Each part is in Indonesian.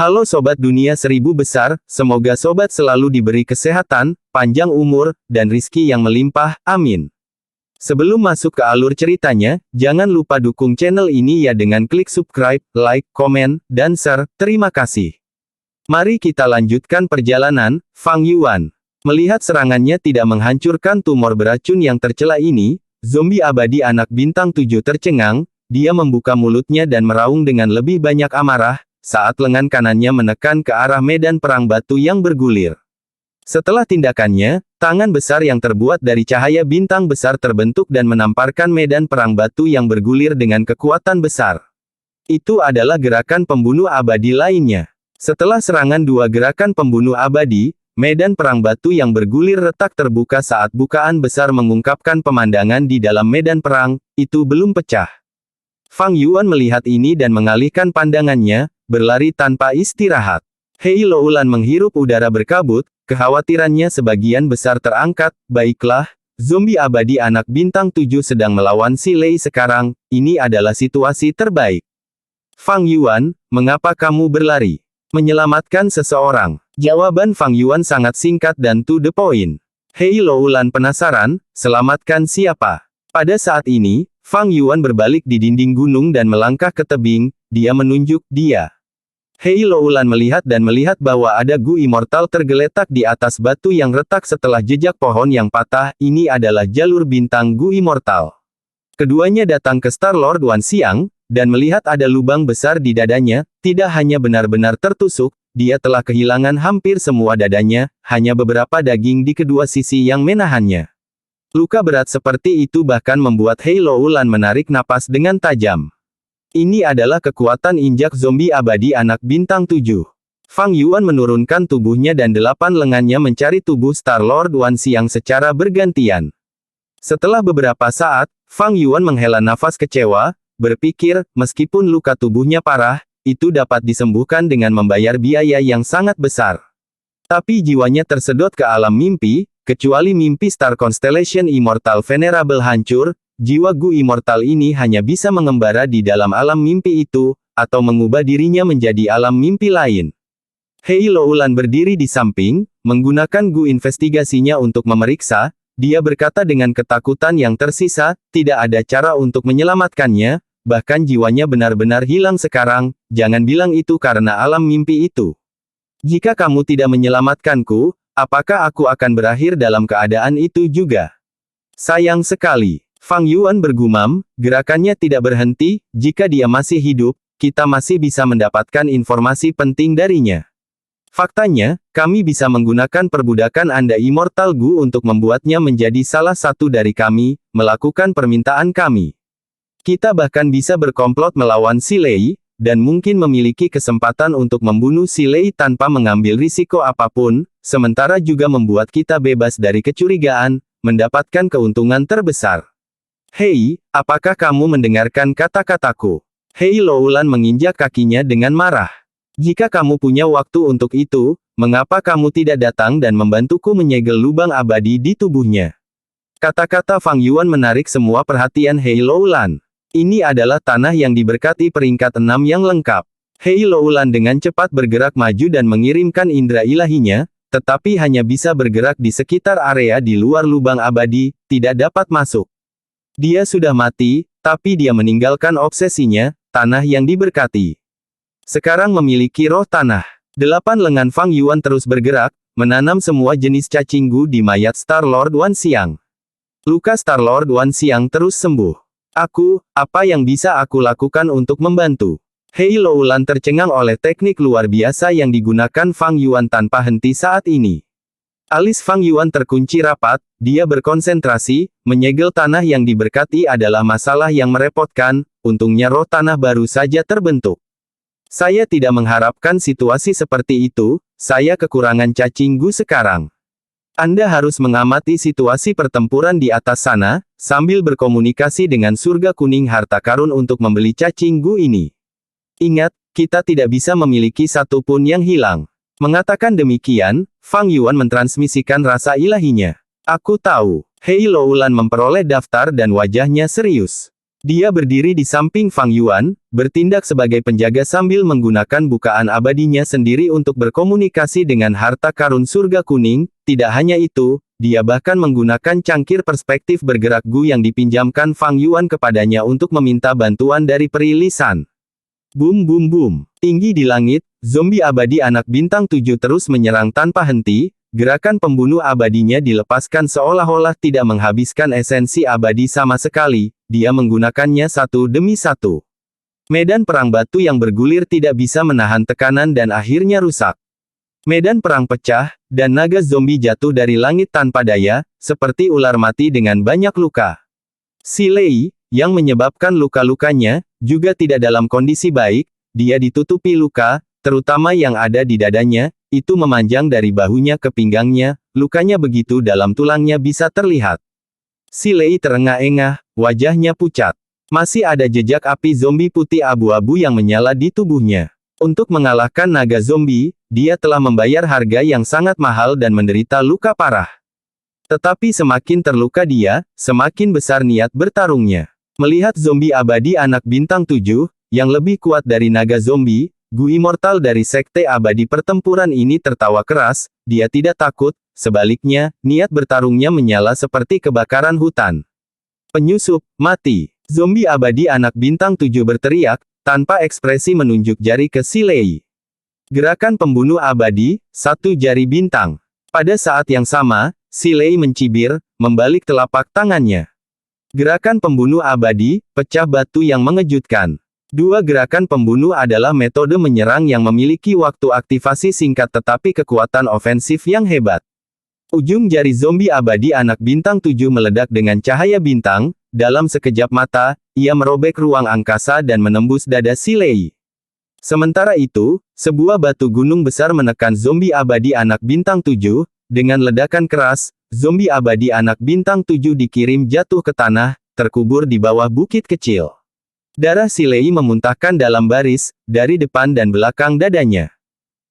Halo Sobat Dunia Seribu Besar, semoga Sobat selalu diberi kesehatan, panjang umur, dan rizki yang melimpah, amin. Sebelum masuk ke alur ceritanya, jangan lupa dukung channel ini ya dengan klik subscribe, like, komen, dan share, terima kasih. Mari kita lanjutkan perjalanan. Fang Yuan melihat serangannya tidak menghancurkan tumor beracun yang tercela ini, zombie abadi anak bintang 7 tercengang, dia membuka mulutnya dan meraung dengan lebih banyak amarah, saat lengan kanannya menekan ke arah medan perang batu yang bergulir. Setelah tindakannya, tangan besar yang terbuat dari cahaya bintang besar terbentuk dan menamparkan medan perang batu yang bergulir dengan kekuatan besar. Itu adalah gerakan pembunuh abadi lainnya. Setelah serangan dua gerakan pembunuh abadi, medan perang batu yang bergulir retak terbuka saat bukaan besar mengungkapkan pemandangan di dalam medan perang, itu belum pecah. Fang Yuan melihat ini dan mengalihkan pandangannya, berlari tanpa istirahat. Hei Loulan menghirup udara berkabut, kekhawatirannya sebagian besar terangkat. Baiklah, zombie abadi anak bintang 7 sedang melawan si Lei sekarang, ini adalah situasi terbaik. Fang Yuan, mengapa kamu berlari? Menyelamatkan seseorang. Jawaban Fang Yuan sangat singkat dan to the point. Hei Loulan penasaran, selamatkan siapa? Pada saat ini, Fang Yuan berbalik di dinding gunung dan melangkah ke tebing, dia menunjuk dia. Hei Loulan melihat bahwa ada Gu Immortal tergeletak di atas batu yang retak setelah jejak pohon yang patah, ini adalah jalur bintang Gu Immortal. Keduanya datang ke Star-Lord Wan Xiang, dan melihat ada lubang besar di dadanya, tidak hanya benar-benar tertusuk, dia telah kehilangan hampir semua dadanya, hanya beberapa daging di kedua sisi yang menahannya. Luka berat seperti itu bahkan membuat Hei Loulan menarik napas dengan tajam. Ini adalah kekuatan injak zombie abadi anak bintang 7. Fang Yuan menurunkan tubuhnya dan 8 lengannya mencari tubuh Star-Lord Wan Xiang secara bergantian. Setelah beberapa saat, Fang Yuan menghela nafas kecewa, berpikir, meskipun luka tubuhnya parah, itu dapat disembuhkan dengan membayar biaya yang sangat besar. Tapi jiwanya tersedot ke alam mimpi, kecuali mimpi Star Constellation Immortal Venerable hancur, jiwa Gu Immortal ini hanya bisa mengembara di dalam alam mimpi itu, atau mengubah dirinya menjadi alam mimpi lain. Hei Loulan berdiri di samping, menggunakan Gu investigasinya untuk memeriksa, dia berkata dengan ketakutan yang tersisa, tidak ada cara untuk menyelamatkannya, bahkan jiwanya benar-benar hilang sekarang, jangan bilang itu karena alam mimpi itu. Jika kamu tidak menyelamatkanku, apakah aku akan berakhir dalam keadaan itu juga? Sayang sekali. Fang Yuan bergumam, gerakannya tidak berhenti, jika dia masih hidup, kita masih bisa mendapatkan informasi penting darinya. Faktanya, kami bisa menggunakan perbudakan Anda Immortal Gu untuk membuatnya menjadi salah satu dari kami, melakukan permintaan kami. Kita bahkan bisa berkomplot melawan si Lei, dan mungkin memiliki kesempatan untuk membunuh si Lei tanpa mengambil risiko apapun, sementara juga membuat kita bebas dari kecurigaan, mendapatkan keuntungan terbesar. Hei, apakah kamu mendengarkan kata-kataku? Hei Loulan menginjak kakinya dengan marah. Jika kamu punya waktu untuk itu, mengapa kamu tidak datang dan membantuku menyegel lubang abadi di tubuhnya? Kata-kata Fang Yuan menarik semua perhatian Hei Loulan. Ini adalah tanah yang diberkati peringkat 6 yang lengkap. Hei Loulan dengan cepat bergerak maju dan mengirimkan indera ilahinya, tetapi hanya bisa bergerak di sekitar area di luar lubang abadi, tidak dapat masuk. Dia sudah mati, tapi dia meninggalkan obsesinya, tanah yang diberkati. Sekarang memiliki roh tanah. 8 lengan Fang Yuan terus bergerak, menanam semua jenis cacing Gu di mayat Star-Lord Wan Xiang. Luka Star-Lord Wan Xiang terus sembuh. Apa yang bisa aku lakukan untuk membantu? Hei Loulan tercengang oleh teknik luar biasa yang digunakan Fang Yuan tanpa henti saat ini. Alis Fang Yuan terkunci rapat, dia berkonsentrasi, menyegel tanah yang diberkati adalah masalah yang merepotkan, untungnya roh tanah baru saja terbentuk. Saya tidak mengharapkan situasi seperti itu, saya kekurangan cacing Gu sekarang. Anda harus mengamati situasi pertempuran di atas sana, sambil berkomunikasi dengan surga kuning harta karun untuk membeli cacing Gu ini. Ingat, kita tidak bisa memiliki satu pun yang hilang. Mengatakan demikian, Fang Yuan mentransmisikan rasa ilahinya. Aku tahu. Hei Loulan memperoleh daftar dan wajahnya serius. Dia berdiri di samping Fang Yuan, bertindak sebagai penjaga sambil menggunakan bukaan abadinya sendiri untuk berkomunikasi dengan harta karun surga kuning. Tidak hanya itu, dia bahkan menggunakan cangkir perspektif bergerak Gu yang dipinjamkan Fang Yuan kepadanya untuk meminta bantuan dari peri lisan. Boom boom boom. Tinggi di langit, zombie abadi anak bintang 7 terus menyerang tanpa henti. Gerakan pembunuh abadinya dilepaskan seolah-olah tidak menghabiskan esensi abadi sama sekali, dia menggunakannya satu demi satu. Medan perang batu yang bergulir tidak bisa menahan tekanan dan akhirnya rusak. Medan perang pecah, dan naga zombie jatuh dari langit tanpa daya, seperti ular mati dengan banyak luka. Si Lei, yang menyebabkan luka-lukanya, juga tidak dalam kondisi baik, dia ditutupi luka, terutama yang ada di dadanya. Itu memanjang dari bahunya ke pinggangnya, lukanya begitu dalam tulangnya bisa terlihat. Si Lei terengah-engah, wajahnya pucat. Masih ada jejak api zombie putih abu-abu yang menyala di tubuhnya. Untuk mengalahkan naga zombie, dia telah membayar harga yang sangat mahal dan menderita luka parah. Tetapi semakin terluka dia, semakin besar niat bertarungnya. Melihat zombie abadi anak bintang 7, yang lebih kuat dari naga zombie, Gu Immortal dari Sekte Abadi Pertempuran ini tertawa keras, dia tidak takut, sebaliknya, niat bertarungnya menyala seperti kebakaran hutan. Penyusup, mati. Zombie abadi anak bintang 7 berteriak, tanpa ekspresi menunjuk jari ke Si Lei. Gerakan pembunuh abadi, satu jari bintang. Pada saat yang sama, Si Lei mencibir, membalik telapak tangannya. Gerakan pembunuh abadi, pecah batu yang mengejutkan. Dua gerakan pembunuh adalah metode menyerang yang memiliki waktu aktivasi singkat tetapi kekuatan ofensif yang hebat. Ujung jari zombie abadi anak bintang 7 meledak dengan cahaya bintang, dalam sekejap mata, ia merobek ruang angkasa dan menembus dada Si Lei. Sementara itu, sebuah batu gunung besar menekan zombie abadi anak bintang 7, dengan ledakan keras, zombie abadi anak bintang 7 dikirim jatuh ke tanah, terkubur di bawah bukit kecil. Darah Si Lei memuntahkan dalam baris, dari depan dan belakang dadanya.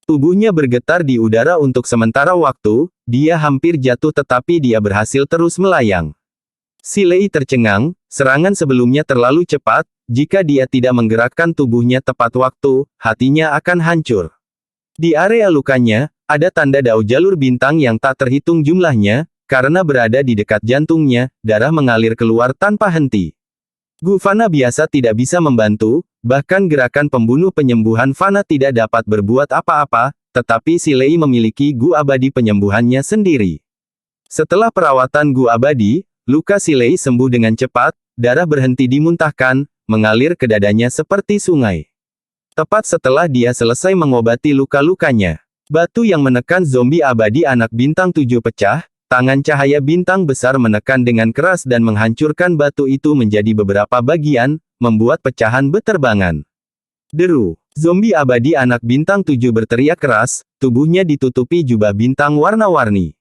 Tubuhnya bergetar di udara untuk sementara waktu, dia hampir jatuh tetapi dia berhasil terus melayang. Si Lei tercengang, serangan sebelumnya terlalu cepat, jika dia tidak menggerakkan tubuhnya tepat waktu, hatinya akan hancur. Di area lukanya, ada tanda dao jalur bintang yang tak terhitung jumlahnya, karena berada di dekat jantungnya, darah mengalir keluar tanpa henti. Gu Fana biasa tidak bisa membantu, bahkan gerakan pembunuh penyembuhan Fana tidak dapat berbuat apa-apa, tetapi Si Lei memiliki Gu abadi penyembuhannya sendiri. Setelah perawatan Gu abadi, luka Si Lei sembuh dengan cepat, darah berhenti dimuntahkan, mengalir ke dadanya seperti sungai. Tepat setelah dia selesai mengobati luka-lukanya, batu yang menekan zombie abadi anak bintang 7 pecah. Tangan cahaya bintang besar menekan dengan keras dan menghancurkan batu itu menjadi beberapa bagian, membuat pecahan beterbangan. Deru. Zombie abadi anak bintang 7 berteriak keras, tubuhnya ditutupi jubah bintang warna-warni.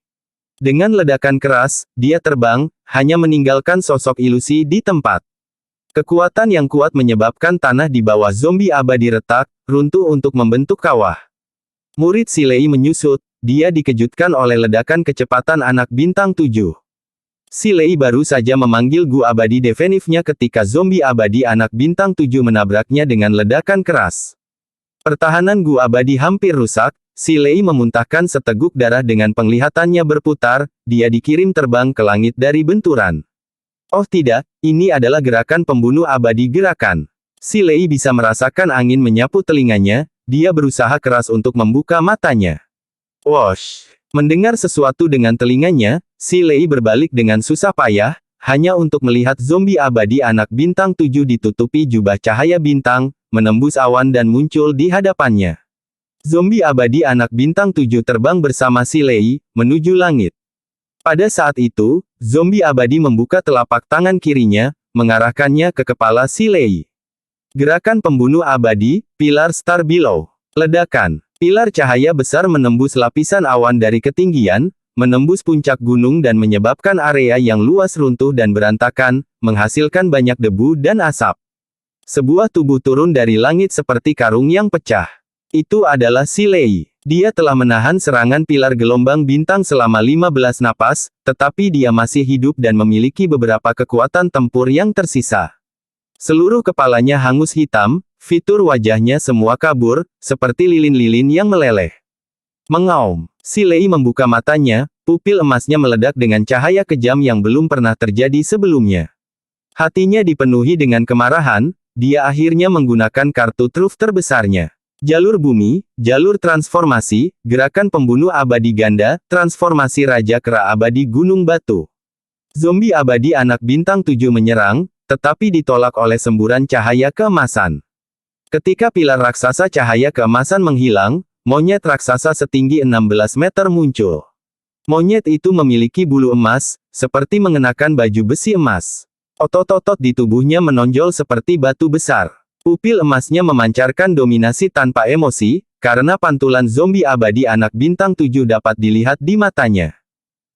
Dengan ledakan keras, dia terbang, hanya meninggalkan sosok ilusi di tempat. Kekuatan yang kuat menyebabkan tanah di bawah zombie abadi retak, runtuh untuk membentuk kawah. Murid Si Lei menyusut. Dia dikejutkan oleh ledakan kecepatan anak bintang 7. Si Lei baru saja memanggil Gu abadi defensifnya ketika zombie abadi anak bintang 7 menabraknya dengan ledakan keras. Pertahanan Gu abadi hampir rusak, Si Lei memuntahkan seteguk darah dengan penglihatannya berputar, dia dikirim terbang ke langit dari benturan. Oh tidak, ini adalah gerakan pembunuh abadi gerakan. Si Lei bisa merasakan angin menyapu telinganya, dia berusaha keras untuk membuka matanya. Wosh! Mendengar sesuatu dengan telinganya, Si Lei berbalik dengan susah payah, hanya untuk melihat zombie abadi anak bintang 7 ditutupi jubah cahaya bintang, menembus awan dan muncul di hadapannya. Zombie abadi anak bintang 7 terbang bersama Si Lei, menuju langit. Pada saat itu, zombie abadi membuka telapak tangan kirinya, mengarahkannya ke kepala Si Lei. Gerakan pembunuh abadi, Pilar Star Below. Ledakan. Pilar cahaya besar menembus lapisan awan dari ketinggian, menembus puncak gunung dan menyebabkan area yang luas runtuh dan berantakan, menghasilkan banyak debu dan asap. Sebuah tubuh turun dari langit seperti karung yang pecah. Itu adalah Si Lei. Dia telah menahan serangan pilar gelombang bintang selama 15 napas, tetapi dia masih hidup dan memiliki beberapa kekuatan tempur yang tersisa. Seluruh kepalanya hangus hitam, fitur wajahnya semua kabur, seperti lilin-lilin yang meleleh. Mengaum. Si Lei membuka matanya, pupil emasnya meledak dengan cahaya kejam yang belum pernah terjadi sebelumnya. Hatinya dipenuhi dengan kemarahan, dia akhirnya menggunakan kartu truf terbesarnya. Jalur bumi, jalur transformasi, gerakan pembunuh abadi ganda, transformasi Raja Kera Abadi Gunung Batu. Zombie abadi anak bintang 7 menyerang, tetapi ditolak oleh semburan cahaya keemasan. Ketika pilar raksasa cahaya keemasan menghilang, monyet raksasa setinggi 16 meter muncul. Monyet itu memiliki bulu emas, seperti mengenakan baju besi emas. Otot-otot di tubuhnya menonjol seperti batu besar. Pupil emasnya memancarkan dominasi tanpa emosi, karena pantulan zombie abadi anak bintang 7 dapat dilihat di matanya.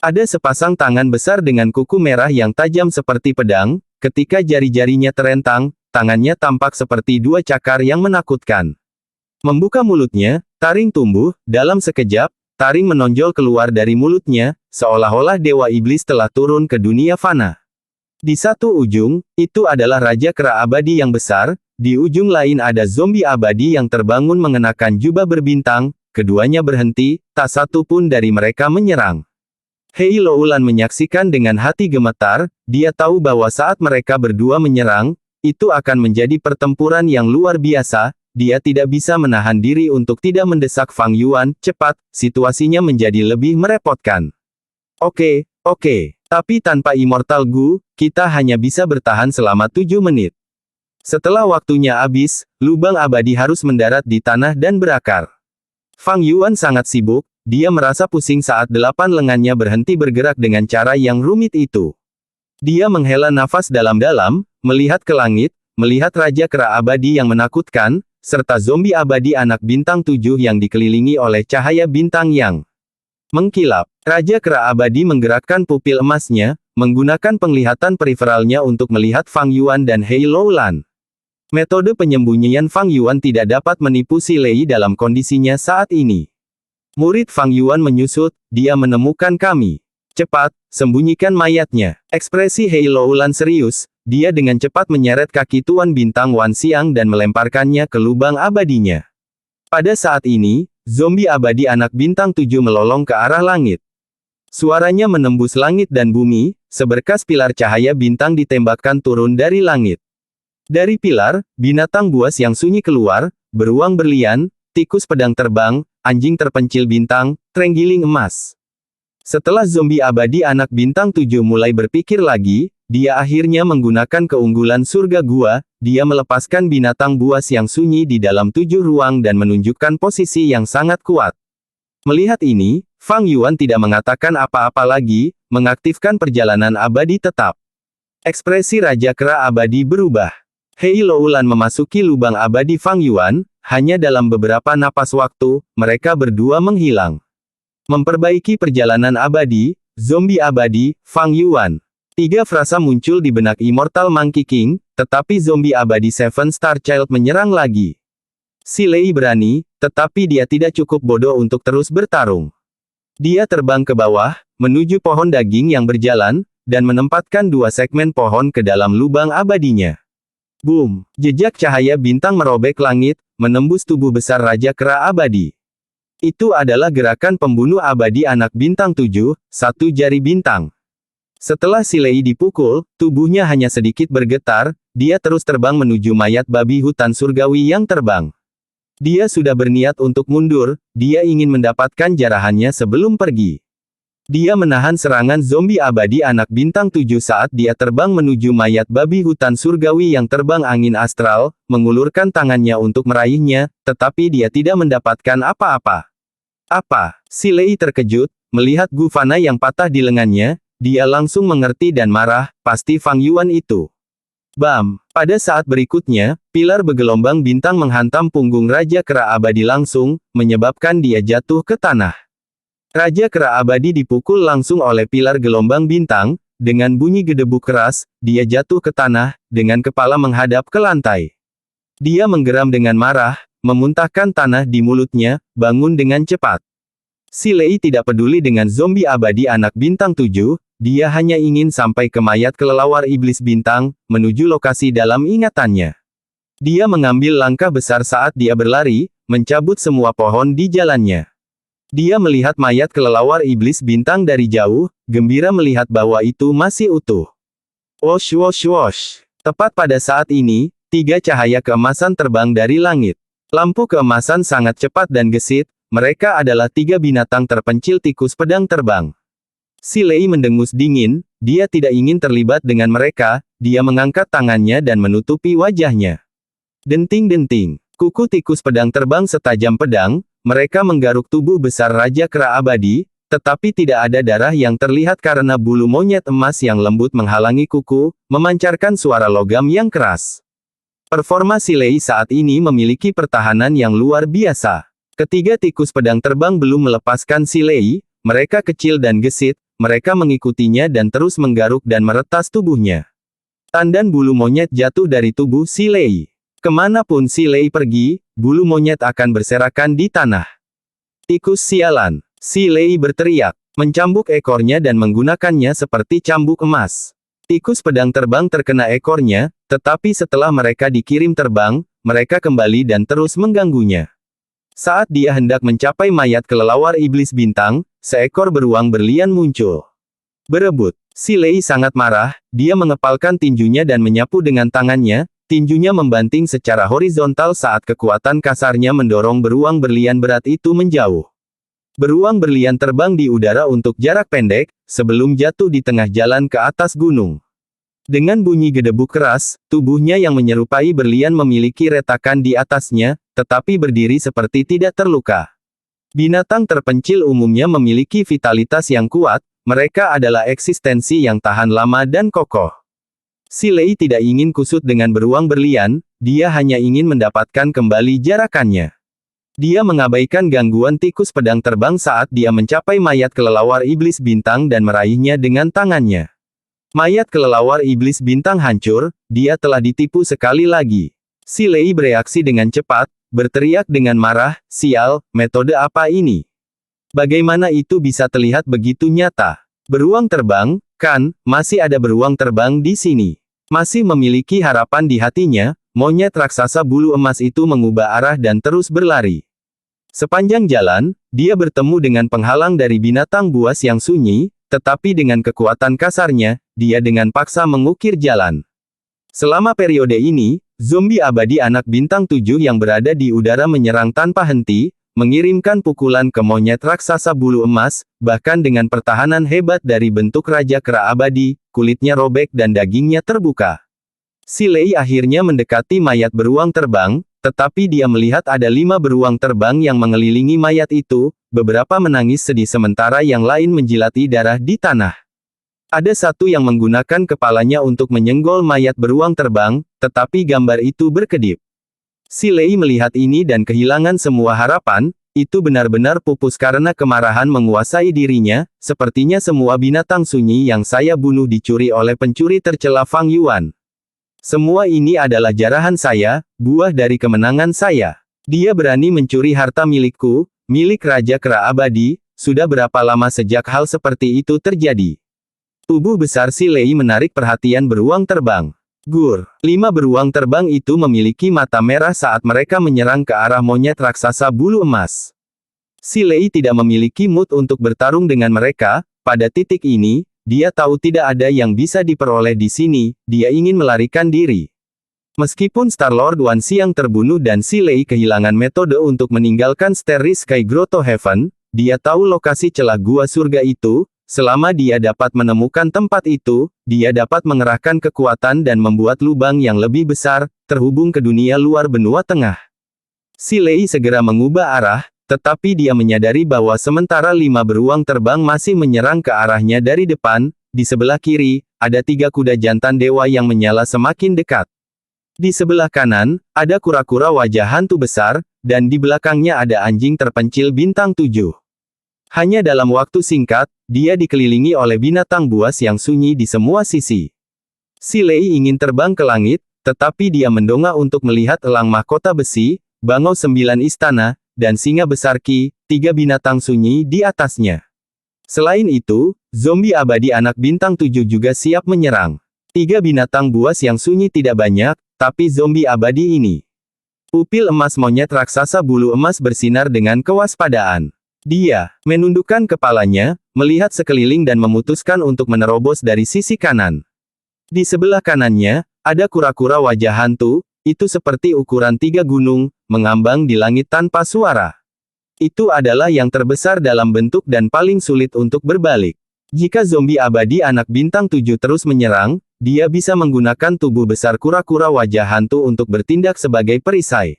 Ada sepasang tangan besar dengan kuku merah yang tajam seperti pedang, ketika jari-jarinya terentang, tangannya tampak seperti dua cakar yang menakutkan. Membuka mulutnya, taring tumbuh, dalam sekejap, taring menonjol keluar dari mulutnya, seolah-olah dewa iblis telah turun ke dunia fana. Di satu ujung, itu adalah Raja Kera Abadi yang besar, di ujung lain ada zombie abadi yang terbangun mengenakan jubah berbintang, keduanya berhenti, tak satu pun dari mereka menyerang. Hei Loulan menyaksikan dengan hati gemetar, dia tahu bahwa saat mereka berdua menyerang, itu akan menjadi pertempuran yang luar biasa, dia tidak bisa menahan diri untuk tidak mendesak Fang Yuan, cepat, situasinya menjadi lebih merepotkan. Oke, tapi tanpa Immortal Gu, kita hanya bisa bertahan selama 7 menit. Setelah waktunya habis, lubang abadi harus mendarat di tanah dan berakar. Fang Yuan sangat sibuk, dia merasa pusing saat 8 lengannya berhenti bergerak dengan cara yang rumit itu. Dia menghela nafas dalam-dalam, melihat ke langit, melihat Raja Kera Abadi yang menakutkan, serta zombie abadi anak bintang 7 yang dikelilingi oleh cahaya bintang yang mengkilap. Raja Kera Abadi menggerakkan pupil emasnya, menggunakan penglihatan periferalnya untuk melihat Fang Yuan dan Hei Loulan. Metode penyembunyian Fang Yuan tidak dapat menipu si Lei dalam kondisinya saat ini. Murid Fang Yuan menyusut, dia menemukan kami. Cepat, sembunyikan mayatnya. Ekspresi Hei Loulan serius, dia dengan cepat menyeret kaki Tuan Bintang Wan Xiang dan melemparkannya ke lubang abadinya. Pada saat ini, zombie abadi anak bintang 7 melolong ke arah langit. Suaranya menembus langit dan bumi, seberkas pilar cahaya bintang ditembakkan turun dari langit. Dari pilar, binatang buas yang sunyi keluar, beruang berlian, tikus pedang terbang, anjing terpencil bintang, terenggiling emas. Setelah zombie abadi anak bintang 7 mulai berpikir lagi, dia akhirnya menggunakan keunggulan surga gua, dia melepaskan binatang buas yang sunyi di dalam 7 ruang dan menunjukkan posisi yang sangat kuat. Melihat ini, Fang Yuan tidak mengatakan apa-apa lagi, mengaktifkan perjalanan abadi tetap. Ekspresi Raja Kera Abadi berubah. Hei Loulan memasuki lubang abadi Fang Yuan, hanya dalam beberapa napas waktu, mereka berdua menghilang. Memperbaiki perjalanan abadi, zombie abadi, Fang Yuan. 3 frasa muncul di benak Immortal Monkey King, tetapi zombie abadi Seven Star Child menyerang lagi. Si Lei berani, tetapi dia tidak cukup bodoh untuk terus bertarung. Dia terbang ke bawah, menuju pohon daging yang berjalan, dan menempatkan 2 segmen pohon ke dalam lubang abadinya. Boom! Jejak cahaya bintang merobek langit, menembus tubuh besar Raja Kera Abadi. Itu adalah gerakan pembunuh abadi anak bintang 7, satu jari bintang. Setelah si Lei dipukul, tubuhnya hanya sedikit bergetar, dia terus terbang menuju mayat babi hutan surgawi yang terbang. Dia sudah berniat untuk mundur, dia ingin mendapatkan jarahannya sebelum pergi. Dia menahan serangan zombie abadi anak bintang 7 saat dia terbang menuju mayat babi hutan surgawi yang terbang angin astral, mengulurkan tangannya untuk meraihnya, tetapi dia tidak mendapatkan apa-apa. Apa? Si Lei terkejut, melihat Gu Fana yang patah di lengannya, dia langsung mengerti dan marah, pasti Fang Yuan itu. Bam! Pada saat berikutnya, pilar bergelombang bintang menghantam punggung Raja Kera Abadi langsung, menyebabkan dia jatuh ke tanah. Raja Kera Abadi dipukul langsung oleh pilar gelombang bintang, dengan bunyi gedebuk keras, dia jatuh ke tanah, dengan kepala menghadap ke lantai. Dia menggeram dengan marah, memuntahkan tanah di mulutnya, bangun dengan cepat. Si Lei tidak peduli dengan zombie abadi anak bintang 7, dia hanya ingin sampai ke mayat kelelawar iblis bintang, menuju lokasi dalam ingatannya. Dia mengambil langkah besar saat dia berlari, mencabut semua pohon di jalannya. Dia melihat mayat kelelawar iblis bintang dari jauh, gembira melihat bahwa itu masih utuh. Wosh wosh wosh. Tepat pada saat ini, 3 cahaya keemasan terbang dari langit. Lampu keemasan sangat cepat dan gesit, mereka adalah 3 binatang terpencil tikus pedang terbang. Si Lei mendengus dingin, dia tidak ingin terlibat dengan mereka, dia mengangkat tangannya dan menutupi wajahnya. Denting-denting, kuku tikus pedang terbang setajam pedang, mereka menggaruk tubuh besar Raja Kera Abadi, tetapi tidak ada darah yang terlihat karena bulu monyet emas yang lembut menghalangi kuku, memancarkan suara logam yang keras. Performa Si Lei saat ini memiliki pertahanan yang luar biasa. Ketiga tikus pedang terbang belum melepaskan Si Lei, mereka kecil dan gesit, mereka mengikutinya dan terus menggaruk dan meretas tubuhnya. Tandan bulu monyet jatuh dari tubuh Si Lei. Kemanapun Si Lei pergi, bulu monyet akan berserakan di tanah. Tikus sialan. Si Lei berteriak, mencambuk ekornya dan menggunakannya seperti cambuk emas. Tikus pedang terbang terkena ekornya, tetapi setelah mereka dikirim terbang, mereka kembali dan terus mengganggunya. Saat dia hendak mencapai mayat kelelawar iblis bintang, seekor beruang berlian muncul. Berebut. Si Lei sangat marah, dia mengepalkan tinjunya dan menyapu dengan tangannya. Tinjunya membanting secara horizontal saat kekuatan kasarnya mendorong beruang berlian berat itu menjauh. Beruang berlian terbang di udara untuk jarak pendek, sebelum jatuh di tengah jalan ke atas gunung. Dengan bunyi gedebuk keras, tubuhnya yang menyerupai berlian memiliki retakan di atasnya, tetapi berdiri seperti tidak terluka. Binatang terpencil umumnya memiliki vitalitas yang kuat, mereka adalah eksistensi yang tahan lama dan kokoh. Si Lei tidak ingin kusut dengan beruang berlian, dia hanya ingin mendapatkan kembali jarakannya. Dia mengabaikan gangguan tikus pedang terbang saat dia mencapai mayat kelelawar iblis bintang dan meraihnya dengan tangannya. Mayat kelelawar iblis bintang hancur, dia telah ditipu sekali lagi. Si Lei bereaksi dengan cepat, berteriak dengan marah, sial, metode apa ini? Bagaimana itu bisa terlihat begitu nyata? Beruang terbang, kan, masih ada beruang terbang di sini. Masih memiliki harapan di hatinya, monyet raksasa bulu emas itu mengubah arah dan terus berlari. Sepanjang jalan, dia bertemu dengan penghalang dari binatang buas yang sunyi, tetapi dengan kekuatan kasarnya, dia dengan paksa mengukir jalan. Selama periode ini, zombie abadi anak bintang 7 yang berada di udara menyerang tanpa henti, mengirimkan pukulan ke monyet raksasa bulu emas, bahkan dengan pertahanan hebat dari bentuk Raja Kera Abadi, kulitnya robek dan dagingnya terbuka. Si Lei akhirnya mendekati mayat beruang terbang, tetapi dia melihat ada 5 beruang terbang yang mengelilingi mayat itu, beberapa menangis sedih sementara yang lain menjilati darah di tanah. Ada satu yang menggunakan kepalanya untuk menyenggol mayat beruang terbang, tetapi gambar itu berkedip. Si Lei melihat ini dan kehilangan semua harapan, itu benar-benar pupus karena kemarahan menguasai dirinya, sepertinya semua binatang sunyi yang saya bunuh dicuri oleh pencuri tercela Fang Yuan. Semua ini adalah jarahan saya, buah dari kemenangan saya. Dia berani mencuri harta milikku, milik Raja Kera Abadi, sudah berapa lama sejak hal seperti itu terjadi? Tubuh besar Si Lei menarik perhatian beruang terbang. Gur, 5 beruang terbang itu memiliki mata merah saat mereka menyerang ke arah monyet raksasa bulu emas. Si Lei tidak memiliki mood untuk bertarung dengan mereka, pada titik ini, dia tahu tidak ada yang bisa diperoleh di sini, dia ingin melarikan diri. Meskipun Star-Lord Wan Xiang terbunuh dan Si Lei kehilangan metode untuk meninggalkan Starry Sky Grotto Heaven, dia tahu lokasi celah gua surga itu. Selama dia dapat menemukan tempat itu, dia dapat mengerahkan kekuatan dan membuat lubang yang lebih besar, terhubung ke dunia luar benua tengah. Si Lei segera mengubah arah, tetapi dia menyadari bahwa sementara 5 beruang terbang masih menyerang ke arahnya dari depan, di sebelah kiri, ada 3 kuda jantan dewa yang menyala semakin dekat. Di sebelah kanan, ada kura-kura wajah hantu besar, dan di belakangnya ada anjing terpencil bintang 7. Hanya dalam waktu singkat, dia dikelilingi oleh binatang buas yang sunyi di semua sisi. Si Lei ingin terbang ke langit, tetapi dia mendongak untuk melihat elang mahkota besi, bangau 9 istana, dan singa besar Qi, 3 binatang sunyi di atasnya. Selain itu, zombie abadi anak bintang 7 juga siap menyerang. 3 binatang buas yang sunyi tidak banyak, tapi zombie abadi ini. Pupil emas monyet raksasa bulu emas bersinar dengan kewaspadaan. Dia menundukkan kepalanya, melihat sekeliling dan memutuskan untuk menerobos dari sisi kanan. Di sebelah kanannya, ada kura-kura wajah hantu, itu seperti ukuran 3 gunung, mengambang di langit tanpa suara. Itu adalah yang terbesar dalam bentuk dan paling sulit untuk berbalik. Jika zombie abadi anak bintang 7 terus menyerang, dia bisa menggunakan tubuh besar kura-kura wajah hantu untuk bertindak sebagai perisai.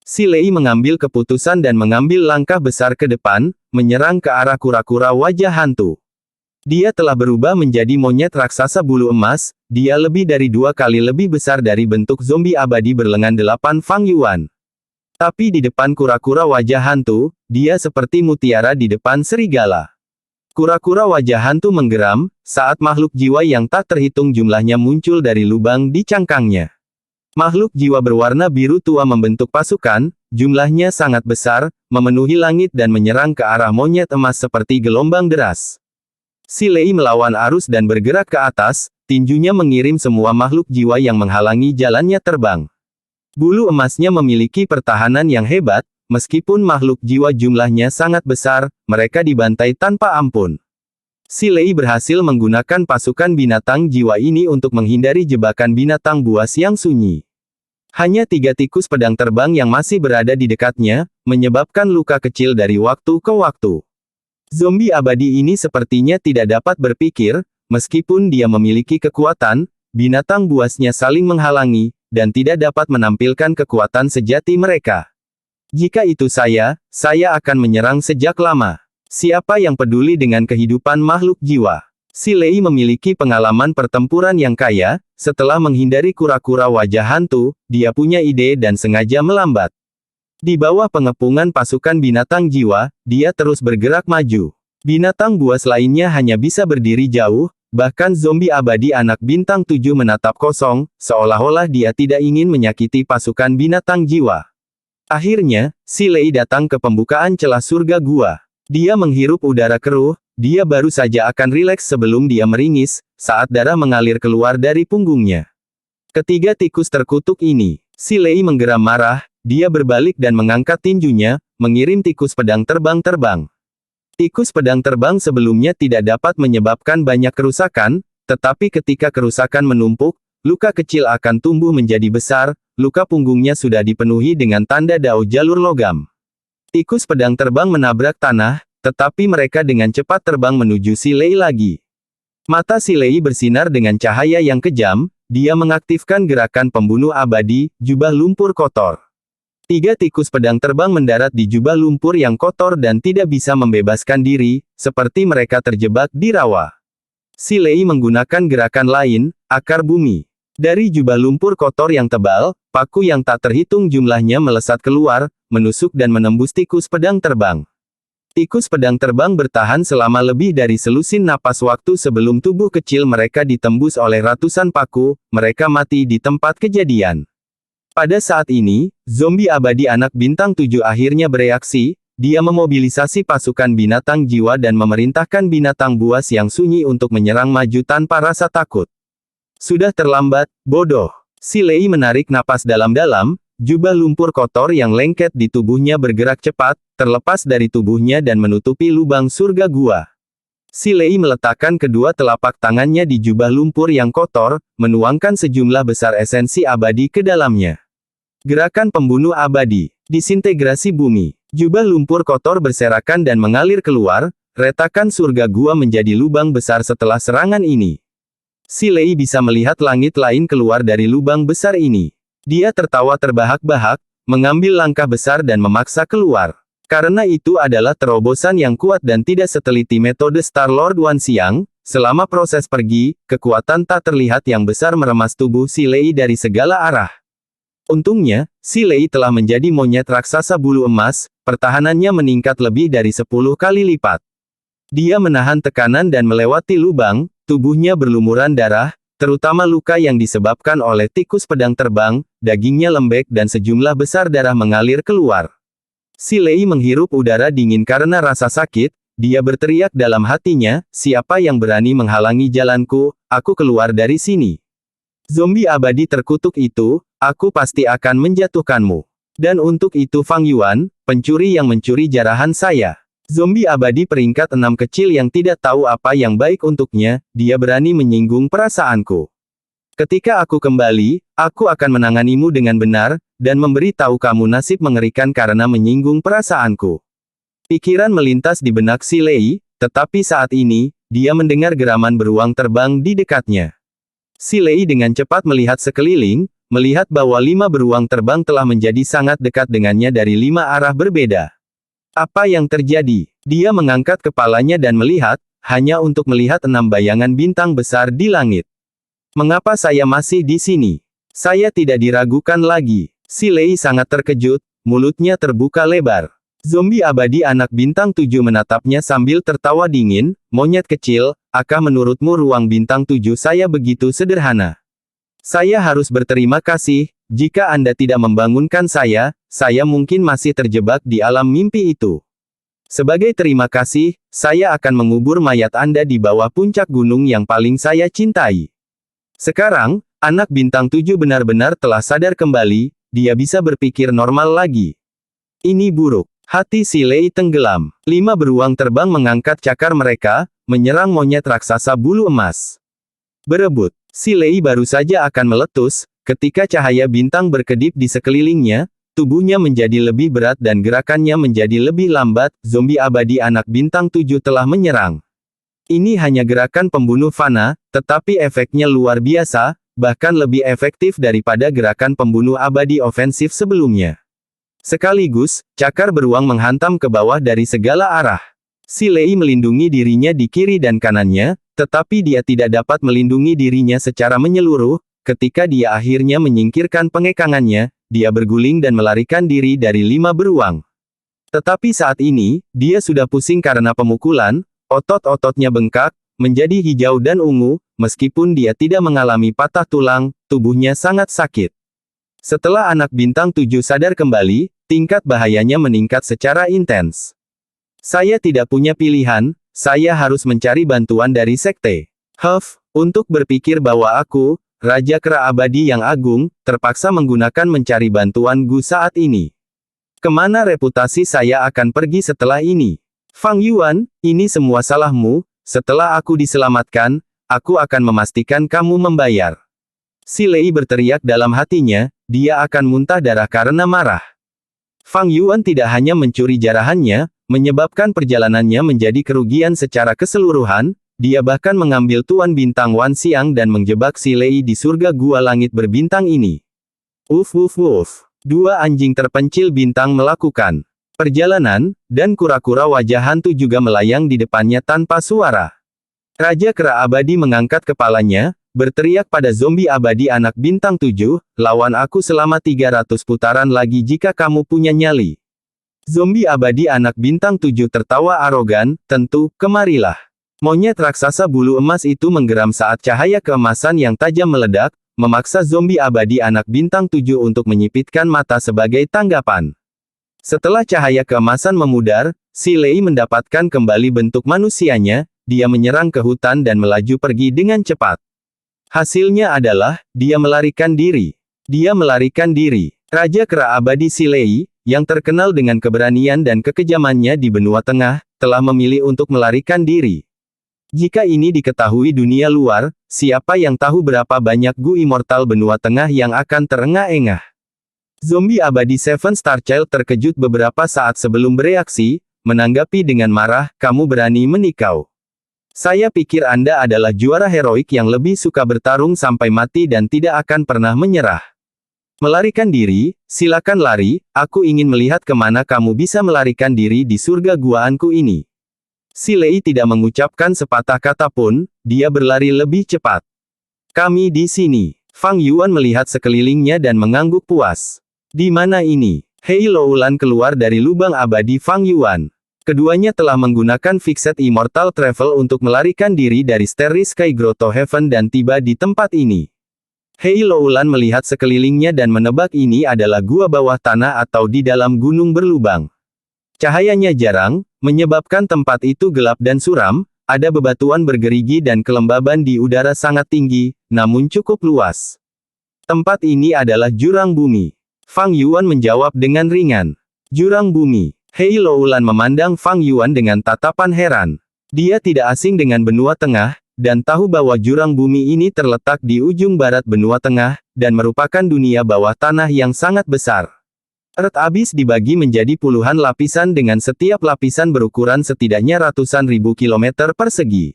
Si Lei mengambil keputusan dan mengambil langkah besar ke depan, menyerang ke arah kura-kura wajah hantu. Dia telah berubah menjadi monyet raksasa bulu emas, dia lebih dari 2 kali lebih besar dari bentuk zombie abadi berlengan 8 Fang Yuan. Tapi di depan kura-kura wajah hantu, dia seperti mutiara di depan serigala. Kura-kura wajah hantu menggeram, saat makhluk jiwa yang tak terhitung jumlahnya muncul dari lubang di cangkangnya. Makhluk jiwa berwarna biru tua membentuk pasukan, jumlahnya sangat besar, memenuhi langit dan menyerang ke arah monyet emas seperti gelombang deras. Si Lei melawan arus dan bergerak ke atas, tinjunya mengirim semua makhluk jiwa yang menghalangi jalannya terbang. Bulu emasnya memiliki pertahanan yang hebat, meskipun makhluk jiwa jumlahnya sangat besar, mereka dibantai tanpa ampun. Si Lei berhasil menggunakan pasukan binatang jiwa ini untuk menghindari jebakan binatang buas yang sunyi. Hanya 3 tikus pedang terbang yang masih berada di dekatnya, menyebabkan luka kecil dari waktu ke waktu. Zombie abadi ini sepertinya tidak dapat berpikir, meskipun dia memiliki kekuatan, binatang buasnya saling menghalangi, dan tidak dapat menampilkan kekuatan sejati mereka. Jika itu saya akan menyerang sejak lama. Siapa yang peduli dengan kehidupan makhluk jiwa? Si Lei memiliki pengalaman pertempuran yang kaya, setelah menghindari kura-kura wajah hantu, dia punya ide dan sengaja melambat. Di bawah pengepungan pasukan binatang jiwa, dia terus bergerak maju. Binatang buas lainnya hanya bisa berdiri jauh, bahkan zombie abadi anak bintang 7 menatap kosong, seolah-olah dia tidak ingin menyakiti pasukan binatang jiwa. Akhirnya, si Lei datang ke pembukaan celah surga gua. Dia menghirup udara keruh, dia baru saja akan rileks sebelum dia meringis, saat darah mengalir keluar dari punggungnya. Ketiga tikus terkutuk ini, si Lei menggeram marah, dia berbalik dan mengangkat tinjunya, mengirim tikus pedang terbang. Tikus pedang terbang sebelumnya tidak dapat menyebabkan banyak kerusakan, tetapi ketika kerusakan menumpuk, luka kecil akan tumbuh menjadi besar, luka punggungnya sudah dipenuhi dengan tanda dao jalur logam. Tikus pedang terbang menabrak tanah, tetapi mereka dengan cepat terbang menuju si Lei lagi. Mata si Lei bersinar dengan cahaya yang kejam, dia mengaktifkan gerakan pembunuh abadi, jubah lumpur kotor. 3 tikus pedang terbang mendarat di jubah lumpur yang kotor dan tidak bisa membebaskan diri, seperti mereka terjebak di rawa. Si Lei menggunakan gerakan lain, akar bumi. Dari jubah lumpur kotor yang tebal, paku yang tak terhitung jumlahnya melesat keluar, menusuk dan menembus tikus pedang terbang. Tikus pedang terbang bertahan selama lebih dari selusin napas waktu sebelum tubuh kecil mereka ditembus oleh ratusan paku, mereka mati di tempat kejadian. Pada saat ini, zombie abadi anak bintang 7 akhirnya bereaksi, dia memobilisasi pasukan binatang jiwa dan memerintahkan binatang buas yang sunyi untuk menyerang maju tanpa rasa takut. Sudah terlambat, bodoh. Si Lei menarik napas dalam-dalam, jubah lumpur kotor yang lengket di tubuhnya bergerak cepat, terlepas dari tubuhnya dan menutupi lubang surga gua. Si Lei meletakkan kedua telapak tangannya di jubah lumpur yang kotor, menuangkan sejumlah besar esensi abadi ke dalamnya. Gerakan pembunuh abadi. Disintegrasi bumi. Jubah lumpur kotor berserakan dan mengalir keluar, retakan surga gua menjadi lubang besar setelah serangan ini. Si Lei bisa melihat langit lain keluar dari lubang besar ini. Dia tertawa terbahak-bahak, mengambil langkah besar dan memaksa keluar. Karena itu adalah terobosan yang kuat dan tidak seteliti metode Star Lord Wan Xiang, selama proses pergi, kekuatan tak terlihat yang besar meremas tubuh si Lei dari segala arah. Untungnya, si Lei telah menjadi monyet raksasa bulu emas, pertahanannya meningkat lebih dari 10 kali lipat. Dia menahan tekanan dan melewati lubang, tubuhnya berlumuran darah, terutama luka yang disebabkan oleh tikus pedang terbang, dagingnya lembek dan sejumlah besar darah mengalir keluar. Si Lei menghirup udara dingin karena rasa sakit, dia berteriak dalam hatinya, siapa yang berani menghalangi jalanku, aku keluar dari sini. Zombie abadi terkutuk itu, aku pasti akan menjatuhkanmu. Dan untuk itu Fang Yuan, pencuri yang mencuri jarahan saya. Zombie abadi peringkat 6 kecil yang tidak tahu apa yang baik untuknya, dia berani menyinggung perasaanku. Ketika aku kembali, aku akan menanganimu dengan benar, dan memberi tahu kamu nasib mengerikan karena menyinggung perasaanku. Pikiran melintas di benak si Lei, tetapi saat ini, dia mendengar geraman beruang terbang di dekatnya. Si Lei dengan cepat melihat sekeliling, melihat bahwa 5 beruang terbang telah menjadi sangat dekat dengannya dari 5 arah berbeda. Apa yang terjadi? Dia mengangkat kepalanya dan melihat, hanya untuk melihat 6 bayangan bintang besar di langit. Mengapa saya masih di sini? Saya tidak diragukan lagi. Si Lei sangat terkejut, mulutnya terbuka lebar. Zombie abadi anak bintang 7 menatapnya sambil tertawa dingin, monyet kecil, akah menurutmu ruang bintang 7 saya begitu sederhana? Saya harus berterima kasih, jika Anda tidak membangunkan saya mungkin masih terjebak di alam mimpi itu. Sebagai terima kasih, saya akan mengubur mayat Anda di bawah puncak gunung yang paling saya cintai. Sekarang, anak bintang 7 benar-benar telah sadar kembali, dia bisa berpikir normal lagi. Ini buruk. Hati si Lei tenggelam. 5 beruang terbang mengangkat cakar mereka, menyerang monyet raksasa bulu emas. Berebut. Si Lei baru saja akan meletus, ketika cahaya bintang berkedip di sekelilingnya, tubuhnya menjadi lebih berat dan gerakannya menjadi lebih lambat, zombie abadi anak bintang 7 telah menyerang. Ini hanya gerakan pembunuh fana, tetapi efeknya luar biasa, bahkan lebih efektif daripada gerakan pembunuh abadi ofensif sebelumnya. Sekaligus, cakar beruang menghantam ke bawah dari segala arah. Si Lei melindungi dirinya di kiri dan kanannya, tetapi dia tidak dapat melindungi dirinya secara menyeluruh, ketika dia akhirnya menyingkirkan pengekangannya, dia berguling dan melarikan diri dari 5 beruang. Tetapi saat ini, dia sudah pusing karena pemukulan, otot-ototnya bengkak, menjadi hijau dan ungu, meskipun dia tidak mengalami patah tulang, tubuhnya sangat sakit. Setelah anak bintang 7 sadar kembali, tingkat bahayanya meningkat secara intens. Saya tidak punya pilihan, saya harus mencari bantuan dari sekte. Untuk berpikir bahwa aku, Raja Kera Abadi yang agung, terpaksa menggunakan mencari bantuan Gu saat ini. Kemana reputasi saya akan pergi setelah ini? Fang Yuan, ini semua salahmu, setelah aku diselamatkan, aku akan memastikan kamu membayar. Si Lei berteriak dalam hatinya, dia akan muntah darah karena marah. Fang Yuan tidak hanya mencuri jarahannya, menyebabkan perjalanannya menjadi kerugian secara keseluruhan, dia bahkan mengambil Tuan Bintang Wan Xiang dan menjebak si Lei di surga gua langit berbintang ini. Uf. 2 anjing terpencil bintang melakukan perjalanan, dan kura-kura wajah hantu juga melayang di depannya tanpa suara. Raja Kera Abadi mengangkat kepalanya, berteriak pada zombie abadi anak bintang 7, lawan aku selama 300 putaran lagi jika kamu punya nyali. Zombie abadi anak bintang 7 tertawa arogan, tentu, kemarilah. Monyet raksasa bulu emas itu menggeram saat cahaya keemasan yang tajam meledak, memaksa zombie abadi anak bintang 7 untuk menyipitkan mata sebagai tanggapan. Setelah cahaya keemasan memudar, si Lei mendapatkan kembali bentuk manusianya, dia menyerang ke hutan dan melaju pergi dengan cepat. Hasilnya adalah, dia melarikan diri. Raja Kera Abadi si Lei, yang terkenal dengan keberanian dan kekejamannya di benua tengah, telah memilih untuk melarikan diri. Jika ini diketahui dunia luar, siapa yang tahu berapa banyak Gu Immortal benua tengah yang akan terengah-engah. Zombie abadi Seven Star Child terkejut beberapa saat sebelum bereaksi, menanggapi dengan marah, kamu berani menikau. Saya pikir Anda adalah juara heroik yang lebih suka bertarung sampai mati dan tidak akan pernah menyerah. Melarikan diri, silakan lari, aku ingin melihat kemana kamu bisa melarikan diri di surga guaanku ini. Si Lei tidak mengucapkan sepatah kata pun, dia berlari lebih cepat. Kami di sini. Fang Yuan melihat sekelilingnya dan mengangguk puas. Di mana ini? Hei Loulan keluar dari lubang abadi Fang Yuan. Keduanya telah menggunakan Fixed Immortal Travel untuk melarikan diri dari Starry Sky Grotto Heaven dan tiba di tempat ini. Hei Loulan melihat sekelilingnya dan menebak ini adalah gua bawah tanah atau di dalam gunung berlubang. Cahayanya jarang, menyebabkan tempat itu gelap dan suram, ada bebatuan bergerigi dan kelembaban di udara sangat tinggi, namun cukup luas. Tempat ini adalah jurang bumi. Fang Yuan menjawab dengan ringan. Jurang bumi. Hei Loulan memandang Fang Yuan dengan tatapan heran. Dia tidak asing dengan benua tengah, dan tahu bahwa jurang bumi ini terletak di ujung barat benua tengah, dan merupakan dunia bawah tanah yang sangat besar. Earth Abyss dibagi menjadi puluhan lapisan dengan setiap lapisan berukuran setidaknya ratusan ribu kilometer persegi.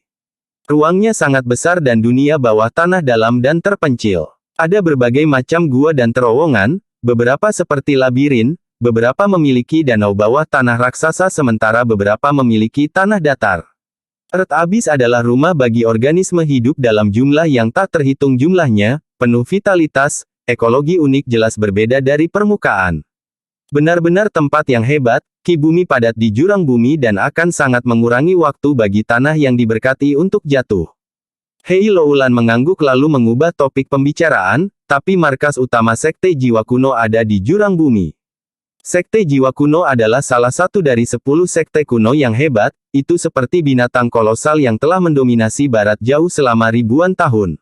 Ruangnya sangat besar dan dunia bawah tanah dalam dan terpencil. Ada berbagai macam gua dan terowongan, beberapa seperti labirin, beberapa memiliki danau bawah tanah raksasa sementara beberapa memiliki tanah datar. Earth Abyss adalah rumah bagi organisme hidup dalam jumlah yang tak terhitung jumlahnya, penuh vitalitas, ekologi unik jelas berbeda dari permukaan. Benar-benar tempat yang hebat, ki bumi padat di jurang bumi dan akan sangat mengurangi waktu bagi tanah yang diberkati untuk jatuh. Hei Loulan mengangguk lalu mengubah topik pembicaraan, tapi markas utama Sekte Jiwa Kuno ada di jurang bumi. Sekte Jiwa Kuno adalah salah satu dari 10 sekte kuno yang hebat, itu seperti binatang kolosal yang telah mendominasi barat jauh selama ribuan tahun.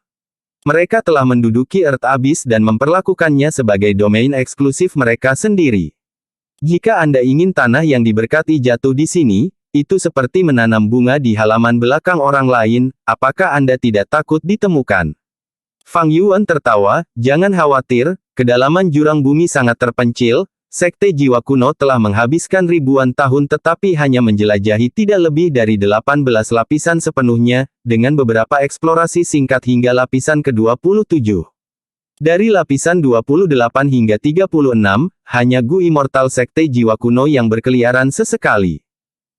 Mereka telah menduduki Earth Abyss dan memperlakukannya sebagai domain eksklusif mereka sendiri. Jika Anda ingin tanah yang diberkati jatuh di sini, itu seperti menanam bunga di halaman belakang orang lain, apakah Anda tidak takut ditemukan? Fang Yuan tertawa, jangan khawatir, kedalaman jurang bumi sangat terpencil, Sekte Jiwa Kuno telah menghabiskan ribuan tahun tetapi hanya menjelajahi tidak lebih dari 18 lapisan sepenuhnya, dengan beberapa eksplorasi singkat hingga lapisan ke-27. Dari lapisan 28 hingga 36, hanya Gu Immortal Sekte Jiwa Kuno yang berkeliaran sesekali.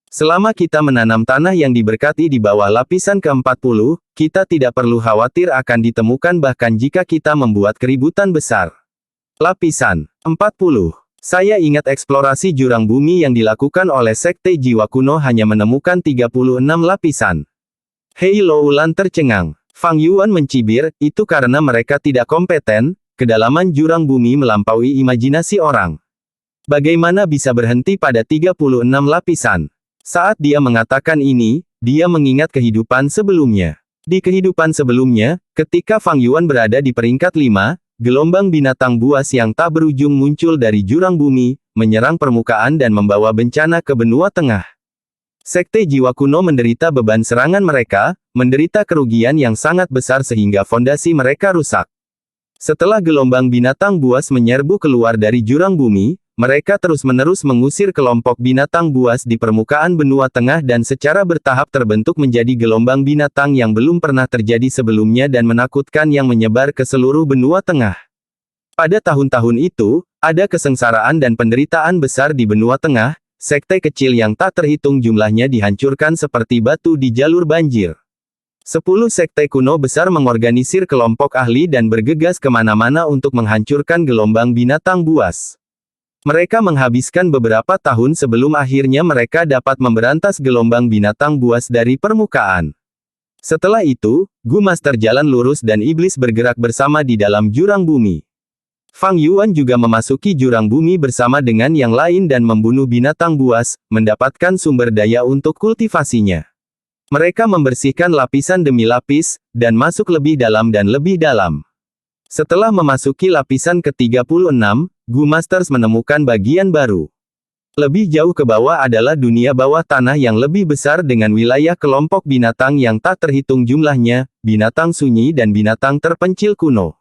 Selama kita menanam tanah yang diberkati di bawah lapisan ke-40, kita tidak perlu khawatir akan ditemukan bahkan jika kita membuat keributan besar. Lapisan 40. Saya ingat eksplorasi jurang bumi yang dilakukan oleh Sekte Jiwa Kuno hanya menemukan 36 lapisan. Hei Loulan tercengang. Fang Yuan mencibir, itu karena mereka tidak kompeten, kedalaman jurang bumi melampaui imajinasi orang. Bagaimana bisa berhenti pada 36 lapisan? Saat dia mengatakan ini, dia mengingat kehidupan sebelumnya. Di kehidupan sebelumnya, ketika Fang Yuan berada di peringkat 5, gelombang binatang buas yang tak berujung muncul dari jurang bumi, menyerang permukaan dan membawa bencana ke benua tengah. Sekte Jiwa Kuno menderita beban serangan mereka, menderita kerugian yang sangat besar sehingga fondasi mereka rusak. Setelah gelombang binatang buas menyerbu keluar dari jurang bumi, mereka terus-menerus mengusir kelompok binatang buas di permukaan benua tengah dan secara bertahap terbentuk menjadi gelombang binatang yang belum pernah terjadi sebelumnya dan menakutkan yang menyebar ke seluruh benua tengah. Pada tahun-tahun itu, ada kesengsaraan dan penderitaan besar di benua tengah. Sekte kecil yang tak terhitung jumlahnya dihancurkan seperti batu di jalur banjir. 10 sekte kuno besar mengorganisir kelompok ahli dan bergegas kemana-mana untuk menghancurkan gelombang binatang buas. Mereka menghabiskan beberapa tahun sebelum akhirnya mereka dapat memberantas gelombang binatang buas dari permukaan. Setelah itu, Gu Master Jalan Lurus dan Iblis bergerak bersama di dalam jurang bumi. Fang Yuan juga memasuki jurang bumi bersama dengan yang lain dan membunuh binatang buas, mendapatkan sumber daya untuk kultivasinya. Mereka membersihkan lapisan demi lapis, dan masuk lebih dalam dan lebih dalam. Setelah memasuki lapisan ke-36, Gu Masters menemukan bagian baru. Lebih jauh ke bawah adalah dunia bawah tanah yang lebih besar dengan wilayah kelompok binatang yang tak terhitung jumlahnya, binatang sunyi dan binatang terpencil kuno.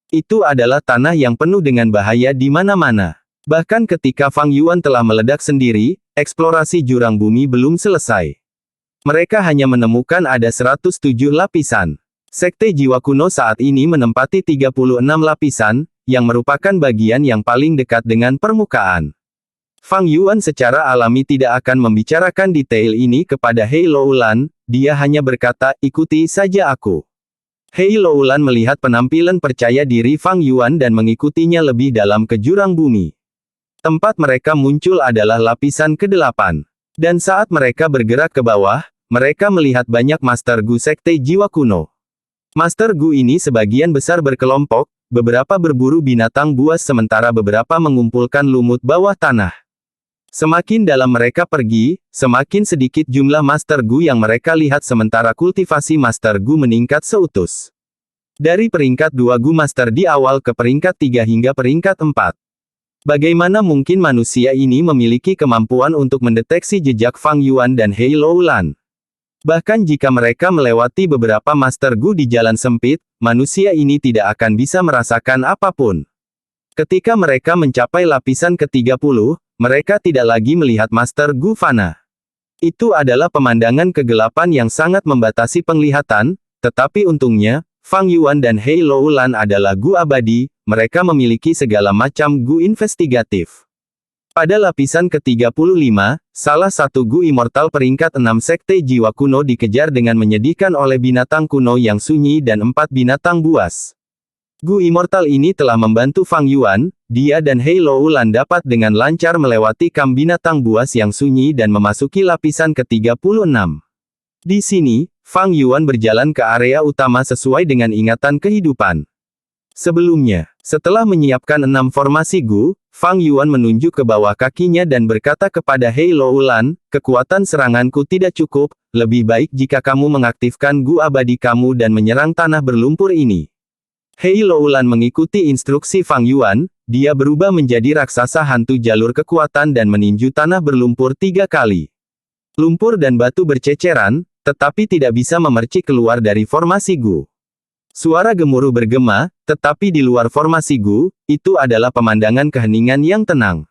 Itu adalah tanah yang penuh dengan bahaya di mana-mana. Bahkan ketika Fang Yuan telah meledak sendiri, eksplorasi jurang bumi belum selesai. Mereka hanya menemukan ada 107 lapisan. Sekte Jiwa Kuno saat ini menempati 36 lapisan, yang merupakan bagian yang paling dekat dengan permukaan. Fang Yuan secara alami tidak akan membicarakan detail ini kepada Hei Loulan, dia hanya berkata, ikuti saja aku. Hei Loulan melihat penampilan percaya diri Fang Yuan dan mengikutinya lebih dalam ke jurang bumi. Tempat mereka muncul adalah lapisan ke-8. Dan saat mereka bergerak ke bawah, mereka melihat banyak Master Gu Sekte Jiwa Kuno. Master Gu ini sebagian besar berkelompok, beberapa berburu binatang buas sementara beberapa mengumpulkan lumut bawah tanah. Semakin dalam mereka pergi, semakin sedikit jumlah Master Gu yang mereka lihat sementara kultivasi Master Gu meningkat seutus. Dari peringkat 2 Gu Master di awal ke peringkat 3 hingga peringkat 4. Bagaimana mungkin manusia ini memiliki kemampuan untuk mendeteksi jejak Fang Yuan dan Hei Loulan? Bahkan jika mereka melewati beberapa Master Gu di jalan sempit, manusia ini tidak akan bisa merasakan apapun. Ketika mereka mencapai lapisan ke-30, mereka tidak lagi melihat Master Gu fana. Itu adalah pemandangan kegelapan yang sangat membatasi penglihatan, tetapi untungnya, Fang Yuan dan Hei Loulan adalah Gu abadi, mereka memiliki segala macam Gu investigatif. Pada lapisan ke-35, salah satu Gu immortal peringkat 6 Sekte Jiwa Kuno dikejar dengan menyedihkan oleh binatang kuno yang sunyi dan 4 binatang buas. Gu immortal ini telah membantu Fang Yuan, dia dan Hei Loulan dapat dengan lancar melewati kam binatang buas yang sunyi dan memasuki lapisan ke-36. Di sini, Fang Yuan berjalan ke area utama sesuai dengan ingatan kehidupan. Sebelumnya, setelah menyiapkan 6 formasi Gu, Fang Yuan menunjuk ke bawah kakinya dan berkata kepada Hei Loulan, kekuatan seranganku tidak cukup, lebih baik jika kamu mengaktifkan Gu abadi kamu dan menyerang tanah berlumpur ini. Hei Loulan mengikuti instruksi Fang Yuan, dia berubah menjadi raksasa hantu jalur kekuatan dan meninju tanah berlumpur 3 kali. Lumpur dan batu berceceran, tetapi tidak bisa memercik keluar dari formasi Gu. Suara gemuruh bergema, tetapi di luar formasi Gu, itu adalah pemandangan keheningan yang tenang.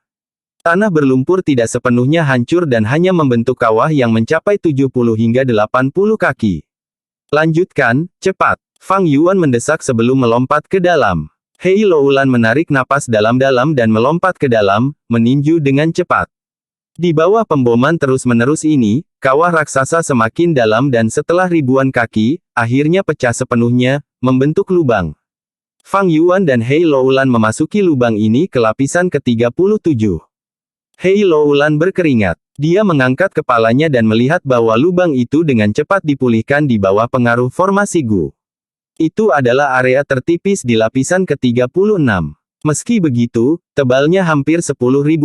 Tanah berlumpur tidak sepenuhnya hancur dan hanya membentuk kawah yang mencapai 70 hingga 80 kaki. Lanjutkan, cepat. Fang Yuan mendesak sebelum melompat ke dalam. Hei Loulan menarik napas dalam-dalam dan melompat ke dalam, meninju dengan cepat. Di bawah pemboman terus-menerus ini, kawah raksasa semakin dalam dan setelah ribuan kaki, akhirnya pecah sepenuhnya, membentuk lubang. Fang Yuan dan Hei Loulan memasuki lubang ini ke lapisan ke-37. Hei Loulan berkeringat. Dia mengangkat kepalanya dan melihat bahwa lubang itu dengan cepat dipulihkan di bawah pengaruh formasi Gu. Itu adalah area tertipis di lapisan ke-36. Meski begitu, tebalnya hampir 10.000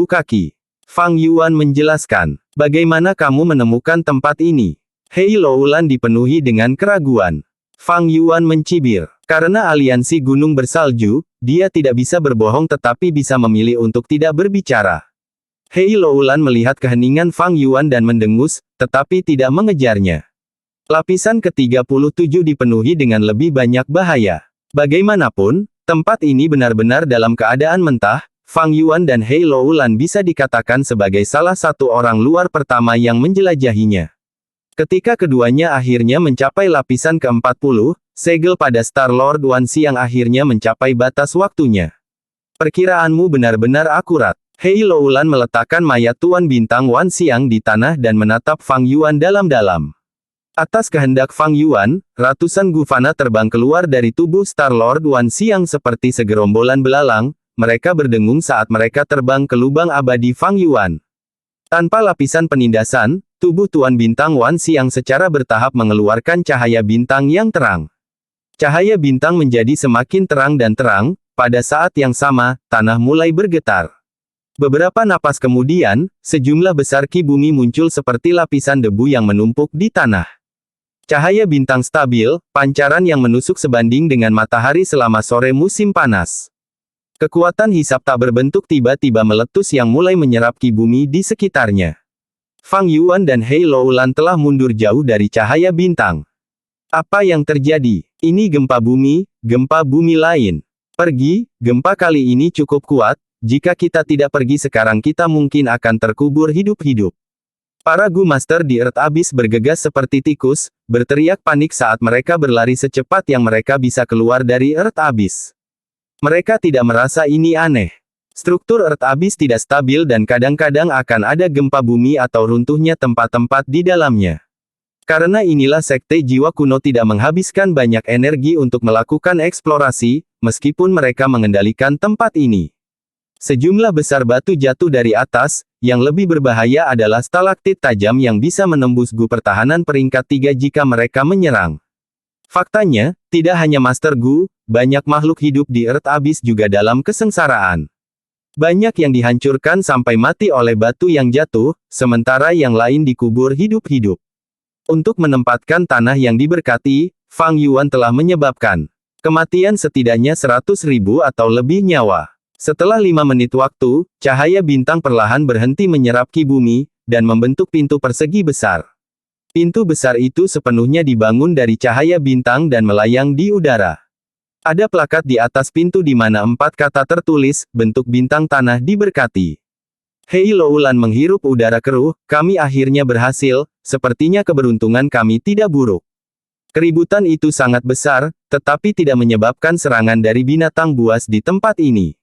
kaki. Fang Yuan menjelaskan, bagaimana kamu menemukan tempat ini? Hei Loulan dipenuhi dengan keraguan. Fang Yuan mencibir, karena aliansi gunung bersalju, dia tidak bisa berbohong tetapi bisa memilih untuk tidak berbicara. Hei Loulan melihat keheningan Fang Yuan dan mendengus, tetapi tidak mengejarnya. Lapisan ke-37 dipenuhi dengan lebih banyak bahaya. Bagaimanapun, tempat ini benar-benar dalam keadaan mentah, Fang Yuan dan Hei Loulan bisa dikatakan sebagai salah satu orang luar pertama yang menjelajahinya. Ketika keduanya akhirnya mencapai lapisan ke-40, segel pada Star Lord Wan Xiang akhirnya mencapai batas waktunya. Perkiraanmu benar-benar akurat. Hei Loulan meletakkan mayat Tuan Bintang Wan Xiang di tanah dan menatap Fang Yuan dalam-dalam. Atas kehendak Fang Yuan, ratusan Gu fana terbang keluar dari tubuh Star Lord Wan Xiang seperti segerombolan belalang, mereka berdengung saat mereka terbang ke lubang abadi Fang Yuan. Tanpa lapisan penindasan, tubuh Tuan Bintang Wan Xiang secara bertahap mengeluarkan cahaya bintang yang terang. Cahaya bintang menjadi semakin terang dan terang, pada saat yang sama, tanah mulai bergetar. Beberapa napas kemudian, sejumlah besar ki bumi muncul seperti lapisan debu yang menumpuk di tanah. Cahaya bintang stabil, pancaran yang menusuk sebanding dengan matahari selama sore musim panas. Kekuatan hisap tak berbentuk tiba-tiba meletus yang mulai menyerap ki bumi di sekitarnya. Fang Yuan dan Hei Loulan telah mundur jauh dari cahaya bintang. Apa yang terjadi? Ini gempa bumi lain. Pergi, gempa kali ini cukup kuat, jika kita tidak pergi sekarang kita mungkin akan terkubur hidup-hidup. Para Gu Master di Earth Abyss bergegas seperti tikus, berteriak panik saat mereka berlari secepat yang mereka bisa keluar dari Earth Abyss. Mereka tidak merasa ini aneh. Struktur Earth Abyss tidak stabil dan kadang-kadang akan ada gempa bumi atau runtuhnya tempat-tempat di dalamnya. Karena inilah Sekte Jiwa Kuno tidak menghabiskan banyak energi untuk melakukan eksplorasi, meskipun mereka mengendalikan tempat ini. Sejumlah besar batu jatuh dari atas, yang lebih berbahaya adalah stalaktit tajam yang bisa menembus Gu pertahanan peringkat 3 jika mereka menyerang. Faktanya, tidak hanya Master Gu, banyak makhluk hidup di Earth Abyss juga dalam kesengsaraan. Banyak yang dihancurkan sampai mati oleh batu yang jatuh, sementara yang lain dikubur hidup-hidup. Untuk menempatkan tanah yang diberkati, Fang Yuan telah menyebabkan kematian setidaknya 100.000 atau lebih nyawa. Setelah 5 menit waktu, cahaya bintang perlahan berhenti menyerap ki bumi, dan membentuk pintu persegi besar. Pintu besar itu sepenuhnya dibangun dari cahaya bintang dan melayang di udara. Ada plakat di atas pintu di mana 4 kata tertulis, bentuk bintang tanah diberkati. Hei Loulan menghirup udara keruh, kami akhirnya berhasil, sepertinya keberuntungan kami tidak buruk. Keributan itu sangat besar, tetapi tidak menyebabkan serangan dari binatang buas di tempat ini.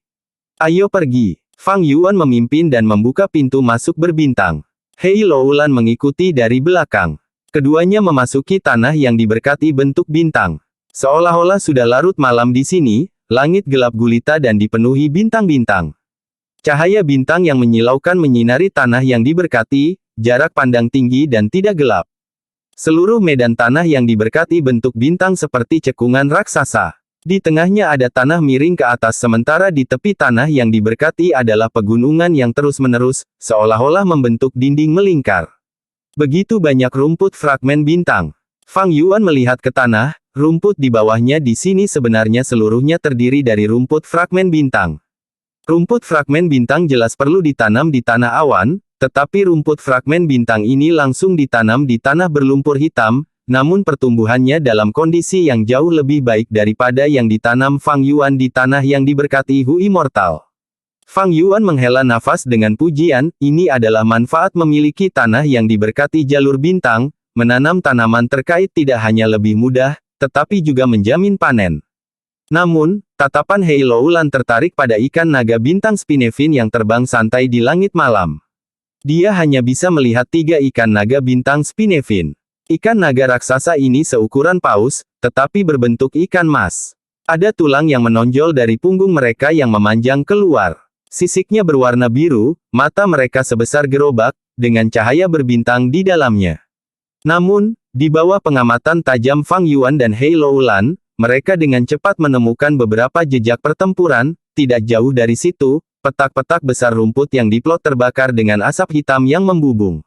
Ayo pergi. Fang Yuan memimpin dan membuka pintu masuk berbintang. Hei Loulan mengikuti dari belakang. Keduanya memasuki tanah yang diberkati bentuk bintang. Seolah-olah sudah larut malam di sini, langit gelap gulita dan dipenuhi bintang-bintang. Cahaya bintang yang menyilaukan menyinari tanah yang diberkati, jarak pandang tinggi dan tidak gelap. Seluruh medan tanah yang diberkati bentuk bintang seperti cekungan raksasa. Di tengahnya ada tanah miring ke atas sementara di tepi tanah yang diberkati adalah pegunungan yang terus-menerus, seolah-olah membentuk dinding melingkar. Begitu banyak rumput fragmen bintang. Fang Yuan melihat ke tanah, rumput di bawahnya di sini sebenarnya seluruhnya terdiri dari rumput fragmen bintang. Rumput fragmen bintang jelas perlu ditanam di tanah awan, tetapi rumput fragmen bintang ini langsung ditanam di tanah berlumpur hitam, namun pertumbuhannya dalam kondisi yang jauh lebih baik daripada yang ditanam Fang Yuan di tanah yang diberkati Hu Immortal. Fang Yuan menghela nafas dengan pujian, ini adalah manfaat memiliki tanah yang diberkati jalur bintang, menanam tanaman terkait tidak hanya lebih mudah, tetapi juga menjamin panen. Namun, tatapan Hei Loulan tertarik pada ikan naga bintang Spinevin yang terbang santai di langit malam. Dia hanya bisa melihat 3 ikan naga bintang Spinevin. Ikan naga raksasa ini seukuran paus, tetapi berbentuk ikan mas. Ada tulang yang menonjol dari punggung mereka yang memanjang keluar. Sisiknya berwarna biru, mata mereka sebesar gerobak, dengan cahaya berbintang di dalamnya. Namun, di bawah pengamatan tajam Fang Yuan dan Hei Loulan, mereka dengan cepat menemukan beberapa jejak pertempuran. Tidak jauh dari situ, petak-petak besar rumput yang diplot terbakar dengan asap hitam yang membubung.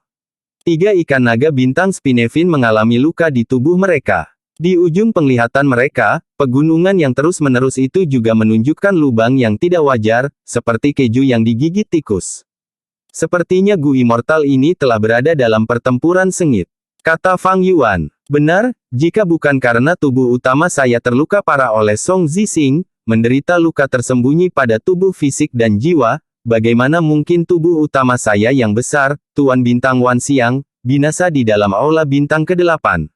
3 ikan naga bintang Spinevin mengalami luka di tubuh mereka. Di ujung penglihatan mereka, pegunungan yang terus-menerus itu juga menunjukkan lubang yang tidak wajar, seperti keju yang digigit tikus. Sepertinya Gu Immortal ini telah berada dalam pertempuran sengit. Kata Fang Yuan, benar, jika bukan karena tubuh utama saya terluka parah oleh Song Zixing, menderita luka tersembunyi pada tubuh fisik dan jiwa, bagaimana mungkin tubuh utama saya yang besar, Tuan Bintang Wan Xiang, binasa di dalam aula bintang ke-8.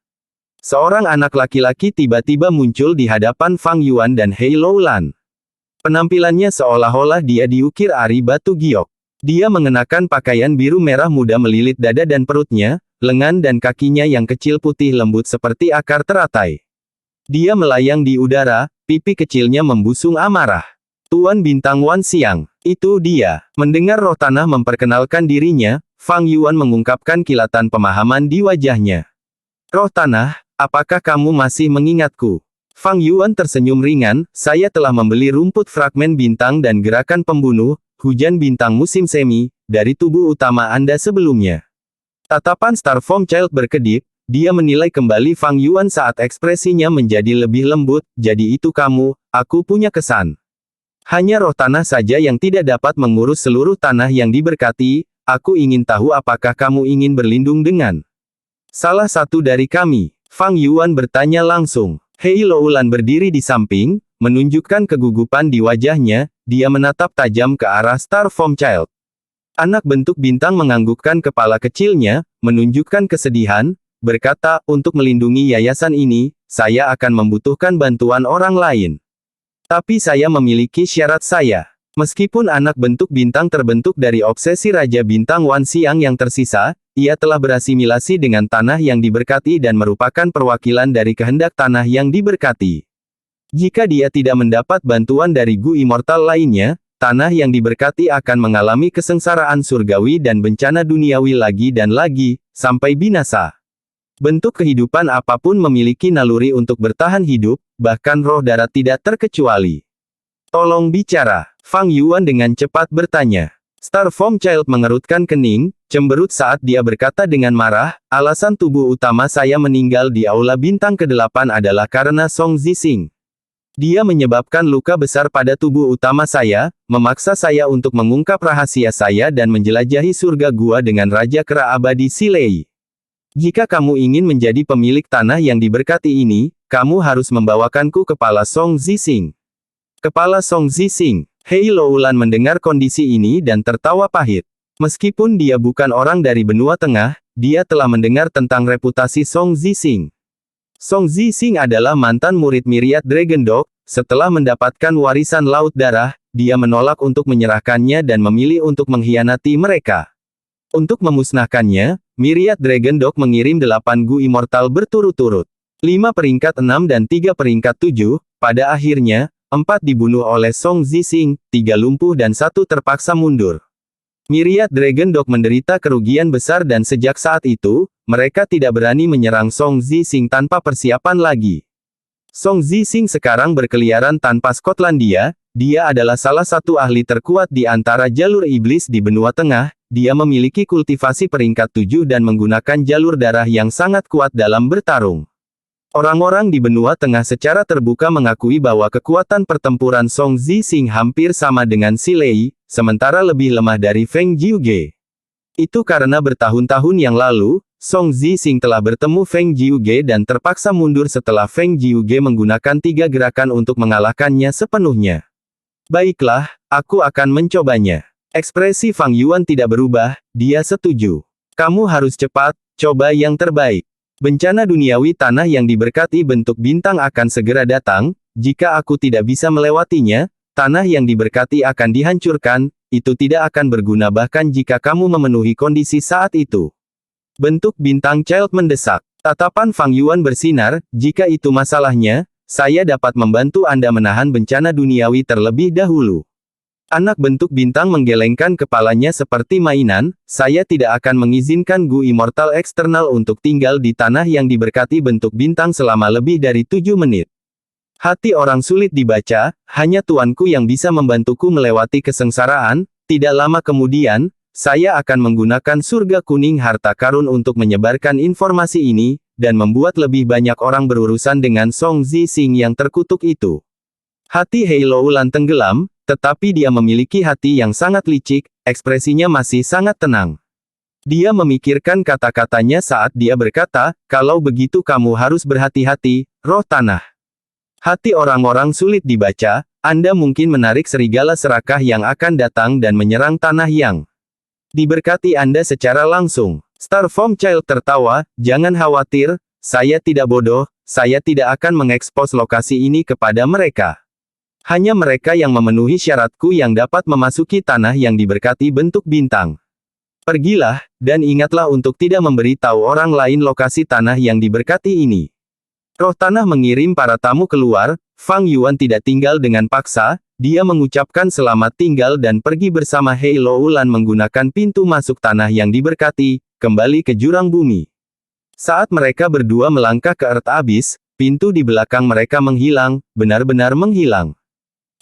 Seorang anak laki-laki tiba-tiba muncul di hadapan Fang Yuan dan Hei Loulan. Penampilannya seolah-olah dia diukir ari batu giok. Dia mengenakan pakaian biru merah muda melilit dada dan perutnya, lengan dan kakinya yang kecil putih lembut seperti akar teratai. Dia melayang di udara, pipi kecilnya membusung amarah. Tuan Bintang Wan Xiang, itu dia. Mendengar roh tanah memperkenalkan dirinya, Fang Yuan mengungkapkan kilatan pemahaman di wajahnya. Roh tanah, apakah kamu masih mengingatku? Fang Yuan tersenyum ringan, saya telah membeli rumput fragmen bintang dan gerakan pembunuh, hujan bintang musim semi, dari tubuh utama Anda sebelumnya. Tatapan Starform Child berkedip, dia menilai kembali Fang Yuan saat ekspresinya menjadi lebih lembut, jadi itu kamu, aku punya kesan. Hanya roh tanah saja yang tidak dapat mengurus seluruh tanah yang diberkati, aku ingin tahu apakah kamu ingin berlindung dengan salah satu dari kami. Fang Yuan bertanya langsung. Hei Loulan berdiri di samping, menunjukkan kegugupan di wajahnya, dia menatap tajam ke arah Starform Child. Anak bentuk bintang menganggukkan kepala kecilnya, menunjukkan kesedihan, berkata, untuk melindungi yayasan ini, saya akan membutuhkan bantuan orang lain. Tapi saya memiliki syarat saya. Meskipun anak bentuk bintang terbentuk dari obsesi Raja Bintang Wan Xiang yang tersisa, ia telah berasimilasi dengan tanah yang diberkati dan merupakan perwakilan dari kehendak tanah yang diberkati. Jika dia tidak mendapat bantuan dari Gu Immortal lainnya, tanah yang diberkati akan mengalami kesengsaraan surgawi dan bencana duniawi lagi dan lagi, sampai binasa. Bentuk kehidupan apapun memiliki naluri untuk bertahan hidup, bahkan roh darat tidak terkecuali. Tolong bicara. Fang Yuan dengan cepat bertanya. Star Form Child mengerutkan kening, cemberut saat dia berkata dengan marah, alasan tubuh utama saya meninggal di aula bintang ke-8 adalah karena Song Zixing. Dia menyebabkan luka besar pada tubuh utama saya, memaksa saya untuk mengungkap rahasia saya dan menjelajahi surga gua dengan Raja Kera Abadi Silei. Jika kamu ingin menjadi pemilik tanah yang diberkati ini, kamu harus membawakanku kepala Song Zixing. Kepala Song Zixing. Hei Loulan mendengar kondisi ini dan tertawa pahit. Meskipun dia bukan orang dari benua tengah, dia telah mendengar tentang reputasi Song Zixing. Song Zixing adalah mantan murid Myriad Dragon Dog. Setelah mendapatkan warisan Laut Darah, dia menolak untuk menyerahkannya dan memilih untuk mengkhianati mereka. Untuk memusnahkannya, Myriad Dragon Dog mengirim 8 Gu Immortal berturut-turut. 5 peringkat 6 dan 3 peringkat 7, pada akhirnya, 4 dibunuh oleh Song Zixing, 3 lumpuh dan 1 terpaksa mundur. Myriad Dragon Dog menderita kerugian besar dan sejak saat itu, mereka tidak berani menyerang Song Zixing tanpa persiapan lagi. Song Zixing sekarang berkeliaran tanpa Skotlandia, dia adalah salah satu ahli terkuat di antara jalur iblis di benua tengah, dia memiliki kultivasi peringkat 7 dan menggunakan jalur darah yang sangat kuat dalam bertarung. Orang-orang di benua tengah secara terbuka mengakui bahwa kekuatan pertempuran Song Zixing hampir sama dengan Silei, sementara lebih lemah dari Feng Jiuge. Itu karena bertahun-tahun yang lalu, Song Zixing telah bertemu Feng Jiuge dan terpaksa mundur setelah Feng Jiuge menggunakan 3 gerakan untuk mengalahkannya sepenuhnya. Baiklah, aku akan mencobanya. Ekspresi Fang Yuan tidak berubah, dia setuju. Kamu harus cepat, coba yang terbaik. Bencana duniawi tanah yang diberkati bentuk bintang akan segera datang, jika aku tidak bisa melewatinya, tanah yang diberkati akan dihancurkan, itu tidak akan berguna bahkan jika kamu memenuhi kondisi saat itu. Bentuk bintang Child mendesak. Tatapan Fang Yuan bersinar, jika itu masalahnya, saya dapat membantu Anda menahan bencana duniawi terlebih dahulu. Anak bentuk bintang menggelengkan kepalanya seperti mainan, saya tidak akan mengizinkan Gu Immortal eksternal untuk tinggal di tanah yang diberkati bentuk bintang selama lebih dari 7 menit. Hati orang sulit dibaca, hanya tuanku yang bisa membantuku melewati kesengsaraan, tidak lama kemudian, saya akan menggunakan surga kuning harta karun untuk menyebarkan informasi ini, dan membuat lebih banyak orang berurusan dengan Song Zixing yang terkutuk itu. Hati Hei Loulan tenggelam, tetapi dia memiliki hati yang sangat licik, ekspresinya masih sangat tenang. Dia memikirkan kata-katanya saat dia berkata, kalau begitu kamu harus berhati-hati, roh tanah. Hati orang-orang sulit dibaca, Anda mungkin menarik serigala serakah yang akan datang dan menyerang tanah yang diberkati Anda secara langsung. Star Form Child tertawa, jangan khawatir, saya tidak bodoh, saya tidak akan mengekspos lokasi ini kepada mereka. Hanya mereka yang memenuhi syaratku yang dapat memasuki tanah yang diberkati bentuk bintang. Pergilah, dan ingatlah untuk tidak memberitahu orang lain lokasi tanah yang diberkati ini. Roh tanah mengirim para tamu keluar, Fang Yuan tidak tinggal dengan paksa, dia mengucapkan selamat tinggal dan pergi bersama Hei Loulan menggunakan pintu masuk tanah yang diberkati, kembali ke jurang bumi. Saat mereka berdua melangkah ke Earth Abyss, pintu di belakang mereka menghilang, benar-benar menghilang.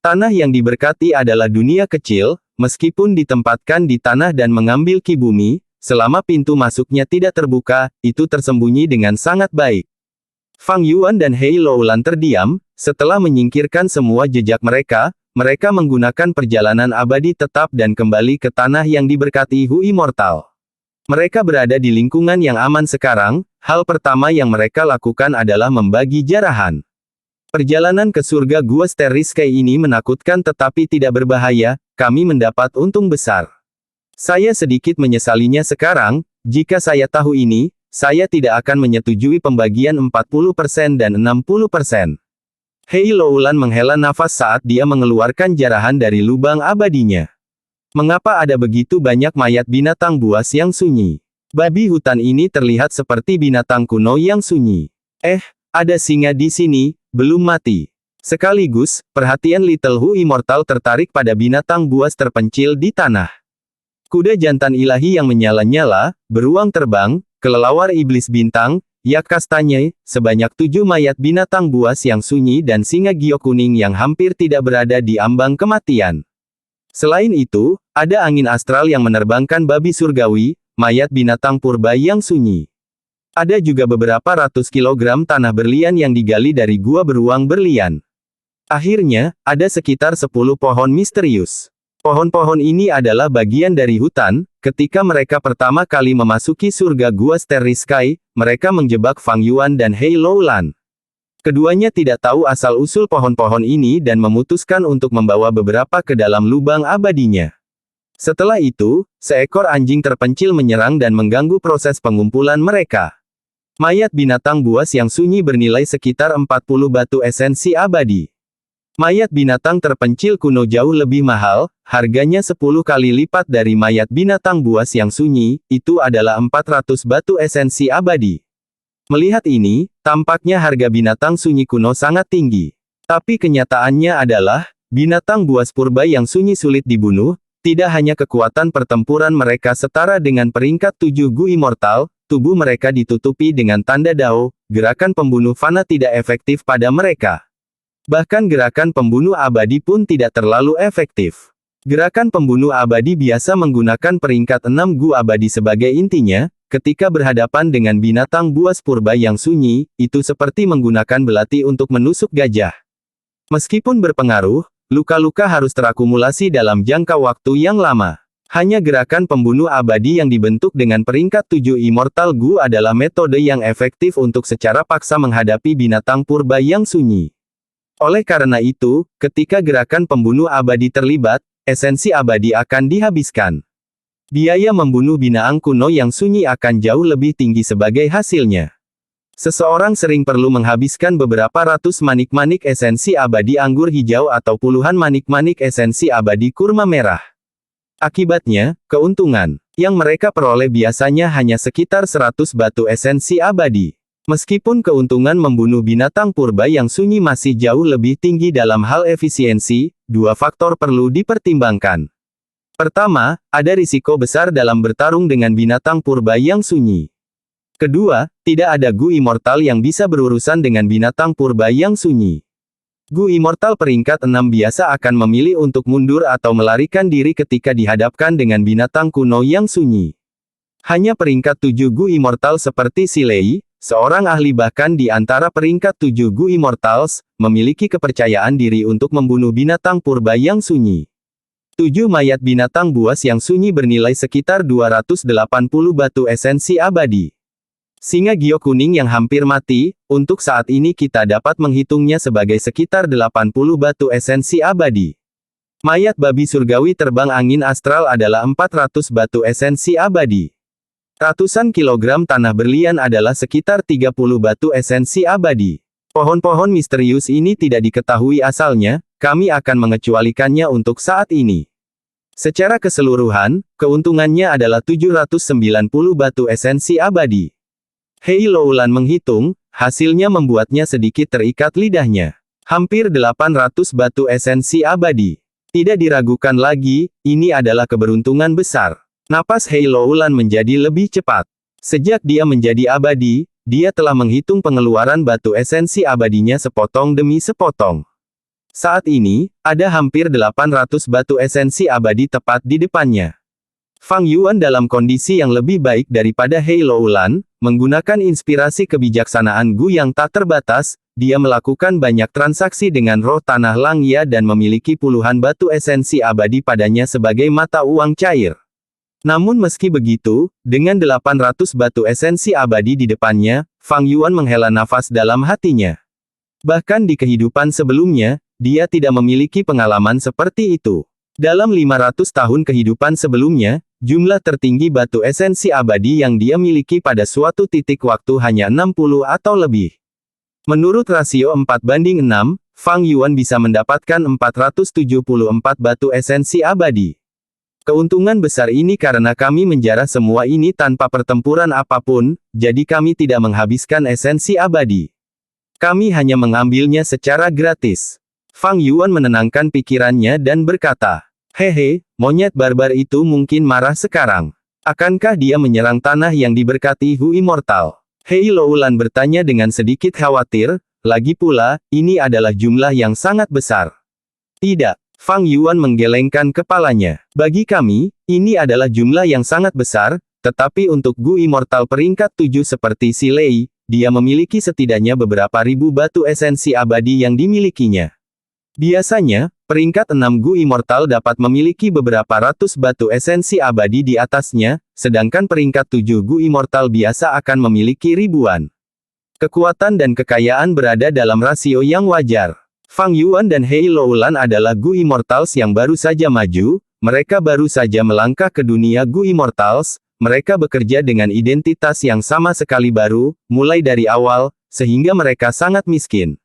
Tanah yang diberkati adalah dunia kecil, meskipun ditempatkan di tanah dan mengambil ki bumi, selama pintu masuknya tidak terbuka, itu tersembunyi dengan sangat baik. Fang Yuan dan Hei Loulan terdiam, setelah menyingkirkan semua jejak mereka, mereka menggunakan perjalanan abadi tetap dan kembali ke tanah yang diberkati Hu Immortal. Mereka berada di lingkungan yang aman sekarang, hal pertama yang mereka lakukan adalah membagi jarahan. Perjalanan ke surga Gua Steriskei ini menakutkan tetapi tidak berbahaya, kami mendapat untung besar. Saya sedikit menyesalinya sekarang, jika saya tahu ini, saya tidak akan menyetujui pembagian 40% dan 60%. Hei Loulan menghela nafas saat dia mengeluarkan jarahan dari lubang abadinya. Mengapa ada begitu banyak mayat binatang buas yang sunyi? Babi hutan ini terlihat seperti binatang kuno yang sunyi. Ada singa di sini, belum mati. Sekaligus, perhatian Little Hu Immortal tertarik pada binatang buas terpencil di tanah. Kuda jantan ilahi yang menyala-nyala, beruang terbang, kelelawar iblis bintang, yak kastanye, sebanyak 7 mayat binatang buas yang sunyi dan singa giok kuning yang hampir tidak berada di ambang kematian. Selain itu, ada angin astral yang menerbangkan babi surgawi, mayat binatang purba yang sunyi. Ada juga beberapa ratus kilogram tanah berlian yang digali dari gua beruang berlian. Akhirnya, ada sekitar 10 pohon misterius. Pohon-pohon ini adalah bagian dari hutan. Ketika mereka pertama kali memasuki surga gua Starry Sky, mereka menjebak Fang Yuan dan Hei Loulan. Keduanya tidak tahu asal-usul pohon-pohon ini dan memutuskan untuk membawa beberapa ke dalam lubang abadinya. Setelah itu, seekor anjing terpencil menyerang dan mengganggu proses pengumpulan mereka. Mayat binatang buas yang sunyi bernilai sekitar 40 batu esensi abadi. Mayat binatang terpencil kuno jauh lebih mahal, harganya 10 kali lipat dari mayat binatang buas yang sunyi, itu adalah 400 batu esensi abadi. Melihat ini, tampaknya harga binatang sunyi kuno sangat tinggi. Tapi kenyataannya adalah, binatang buas purba yang sunyi sulit dibunuh, tidak hanya kekuatan pertempuran mereka setara dengan peringkat 7 Gu Immortal, tubuh mereka ditutupi dengan tanda Dao, gerakan pembunuh fana tidak efektif pada mereka. Bahkan gerakan pembunuh abadi pun tidak terlalu efektif. Gerakan pembunuh abadi biasa menggunakan peringkat 6 Gu abadi sebagai intinya, ketika berhadapan dengan binatang buas purba yang sunyi, itu seperti menggunakan belati untuk menusuk gajah. Meskipun berpengaruh, luka-luka harus terakumulasi dalam jangka waktu yang lama. Hanya gerakan pembunuh abadi yang dibentuk dengan peringkat 7 Immortal Gu adalah metode yang efektif untuk secara paksa menghadapi binatang purba yang sunyi. Oleh karena itu, ketika gerakan pembunuh abadi terlibat, esensi abadi akan dihabiskan. Biaya membunuh binatang kuno yang sunyi akan jauh lebih tinggi sebagai hasilnya. Seseorang sering perlu menghabiskan beberapa ratus manik-manik esensi abadi anggur hijau atau puluhan manik-manik esensi abadi kurma merah. Akibatnya, keuntungan yang mereka peroleh biasanya hanya sekitar 100 batu esensi abadi. Meskipun keuntungan membunuh binatang purba yang sunyi masih jauh lebih tinggi dalam hal efisiensi, dua faktor perlu dipertimbangkan. Pertama, ada risiko besar dalam bertarung dengan binatang purba yang sunyi. Kedua, tidak ada Gu Immortal yang bisa berurusan dengan binatang purba yang sunyi. Gu Immortal peringkat 6 biasa akan memilih untuk mundur atau melarikan diri ketika dihadapkan dengan binatang kuno yang sunyi. Hanya peringkat 7 Gu Immortal seperti Silei, seorang ahli bahkan di antara peringkat 7 Gu Immortals, memiliki kepercayaan diri untuk membunuh binatang purba yang sunyi. 7 mayat binatang buas yang sunyi bernilai sekitar 280 batu esensi abadi. Singa giok kuning yang hampir mati, untuk saat ini kita dapat menghitungnya sebagai sekitar 80 batu esensi abadi. Mayat babi surgawi terbang angin astral adalah 400 batu esensi abadi. Ratusan kilogram tanah berlian adalah sekitar 30 batu esensi abadi. Pohon-pohon misterius ini tidak diketahui asalnya, kami akan mengecualikannya untuk saat ini. Secara keseluruhan, keuntungannya adalah 790 batu esensi abadi. Hei Loulan menghitung, hasilnya membuatnya sedikit terikat lidahnya. Hampir 800 batu esensi abadi. Tidak diragukan lagi, ini adalah keberuntungan besar. Napas Hei Loulan menjadi lebih cepat. Sejak dia menjadi abadi, dia telah menghitung pengeluaran batu esensi abadinya sepotong demi sepotong. Saat ini, ada hampir 800 batu esensi abadi tepat di depannya. Fang Yuan dalam kondisi yang lebih baik daripada Hei Loulan, menggunakan inspirasi kebijaksanaan Gu yang tak terbatas, dia melakukan banyak transaksi dengan roh tanah Langya dan memiliki puluhan batu esensi abadi padanya sebagai mata uang cair. Namun meski begitu, dengan 800 batu esensi abadi di depannya, Fang Yuan menghela nafas dalam hatinya. Bahkan di kehidupan sebelumnya, dia tidak memiliki pengalaman seperti itu. Dalam 500 tahun kehidupan sebelumnya, jumlah tertinggi batu esensi abadi yang dia miliki pada suatu titik waktu hanya 60 atau lebih. Menurut rasio 4:6, Fang Yuan bisa mendapatkan 474 batu esensi abadi. Keuntungan besar ini karena kami menjarah semua ini tanpa pertempuran apapun, jadi kami tidak menghabiskan esensi abadi. Kami hanya mengambilnya secara gratis. Fang Yuan menenangkan pikirannya dan berkata, "Hehe, monyet barbar itu mungkin marah sekarang. Akankah dia menyerang tanah yang diberkati Hu Immortal? Hei Loulan bertanya dengan sedikit khawatir, lagi pula, ini adalah jumlah yang sangat besar. Tidak. Fang Yuan menggelengkan kepalanya. Bagi kami, ini adalah jumlah yang sangat besar, tetapi untuk Gu Immortal peringkat 7 seperti Si Lei, dia memiliki setidaknya beberapa ribu batu esensi abadi yang dimilikinya. Biasanya, peringkat 6 Gu Immortal dapat memiliki beberapa ratus batu esensi abadi di atasnya, sedangkan peringkat 7 Gu Immortal biasa akan memiliki ribuan. Kekuatan dan kekayaan berada dalam rasio yang wajar. Fang Yuan dan Hei Loulan adalah Gu Immortals yang baru saja maju, mereka baru saja melangkah ke dunia Gu Immortals, mereka bekerja dengan identitas yang sama sekali baru, mulai dari awal, sehingga mereka sangat miskin.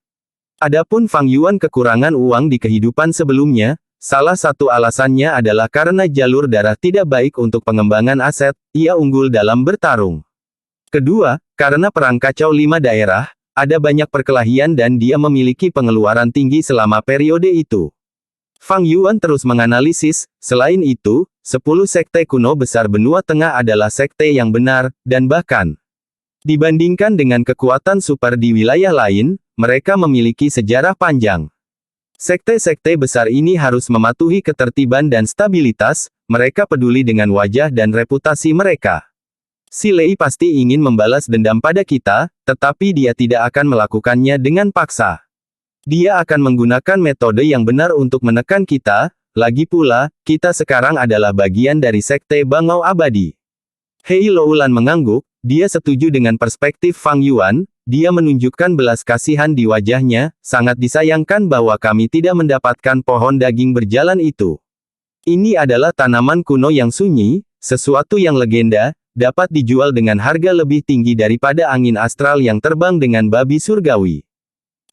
Adapun Fang Yuan kekurangan uang di kehidupan sebelumnya, salah satu alasannya adalah karena jalur darah tidak baik untuk pengembangan aset, ia unggul dalam bertarung. Kedua, karena perang kacau 5 daerah, ada banyak perkelahian dan dia memiliki pengeluaran tinggi selama periode itu. Fang Yuan terus menganalisis, selain itu, 10 sekte kuno besar benua tengah adalah sekte yang benar, dan bahkan dibandingkan dengan kekuatan super di wilayah lain, mereka memiliki sejarah panjang. Sekte-sekte besar ini harus mematuhi ketertiban dan stabilitas, mereka peduli dengan wajah dan reputasi mereka. Si Lei pasti ingin membalas dendam pada kita, tetapi dia tidak akan melakukannya dengan paksa. Dia akan menggunakan metode yang benar untuk menekan kita, lagi pula, kita sekarang adalah bagian dari sekte Bangau Abadi. Hei Loulan mengangguk, dia setuju dengan perspektif Fang Yuan, dia menunjukkan belas kasihan di wajahnya, sangat disayangkan bahwa kami tidak mendapatkan pohon daging berjalan itu. Ini adalah tanaman kuno yang sunyi, sesuatu yang legenda, dapat dijual dengan harga lebih tinggi daripada angin astral yang terbang dengan babi surgawi.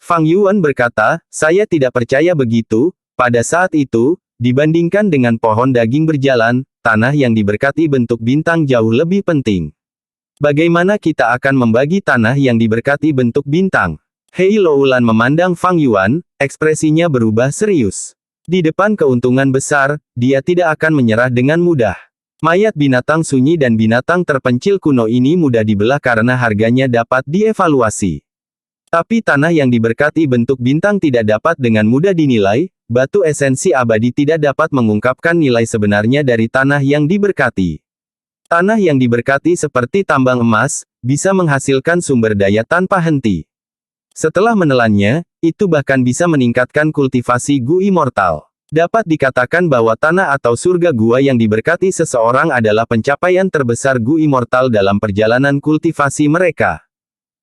Fang Yuan berkata, saya tidak percaya begitu, pada saat itu, dibandingkan dengan pohon daging berjalan, tanah yang diberkati bentuk bintang jauh lebih penting. Bagaimana kita akan membagi tanah yang diberkati bentuk bintang? Hei Loulan memandang Fang Yuan, ekspresinya berubah serius. Di depan keuntungan besar, dia tidak akan menyerah dengan mudah. Mayat binatang sunyi dan binatang terpencil kuno ini mudah dibelah karena harganya dapat dievaluasi. Tapi tanah yang diberkati bentuk bintang tidak dapat dengan mudah dinilai, batu esensi abadi tidak dapat mengungkapkan nilai sebenarnya dari tanah yang diberkati. Tanah yang diberkati seperti tambang emas, bisa menghasilkan sumber daya tanpa henti. Setelah menelannya, itu bahkan bisa meningkatkan kultivasi Gu Immortal. Dapat dikatakan bahwa tanah atau surga gua yang diberkati seseorang adalah pencapaian terbesar Gu Immortal dalam perjalanan kultivasi mereka.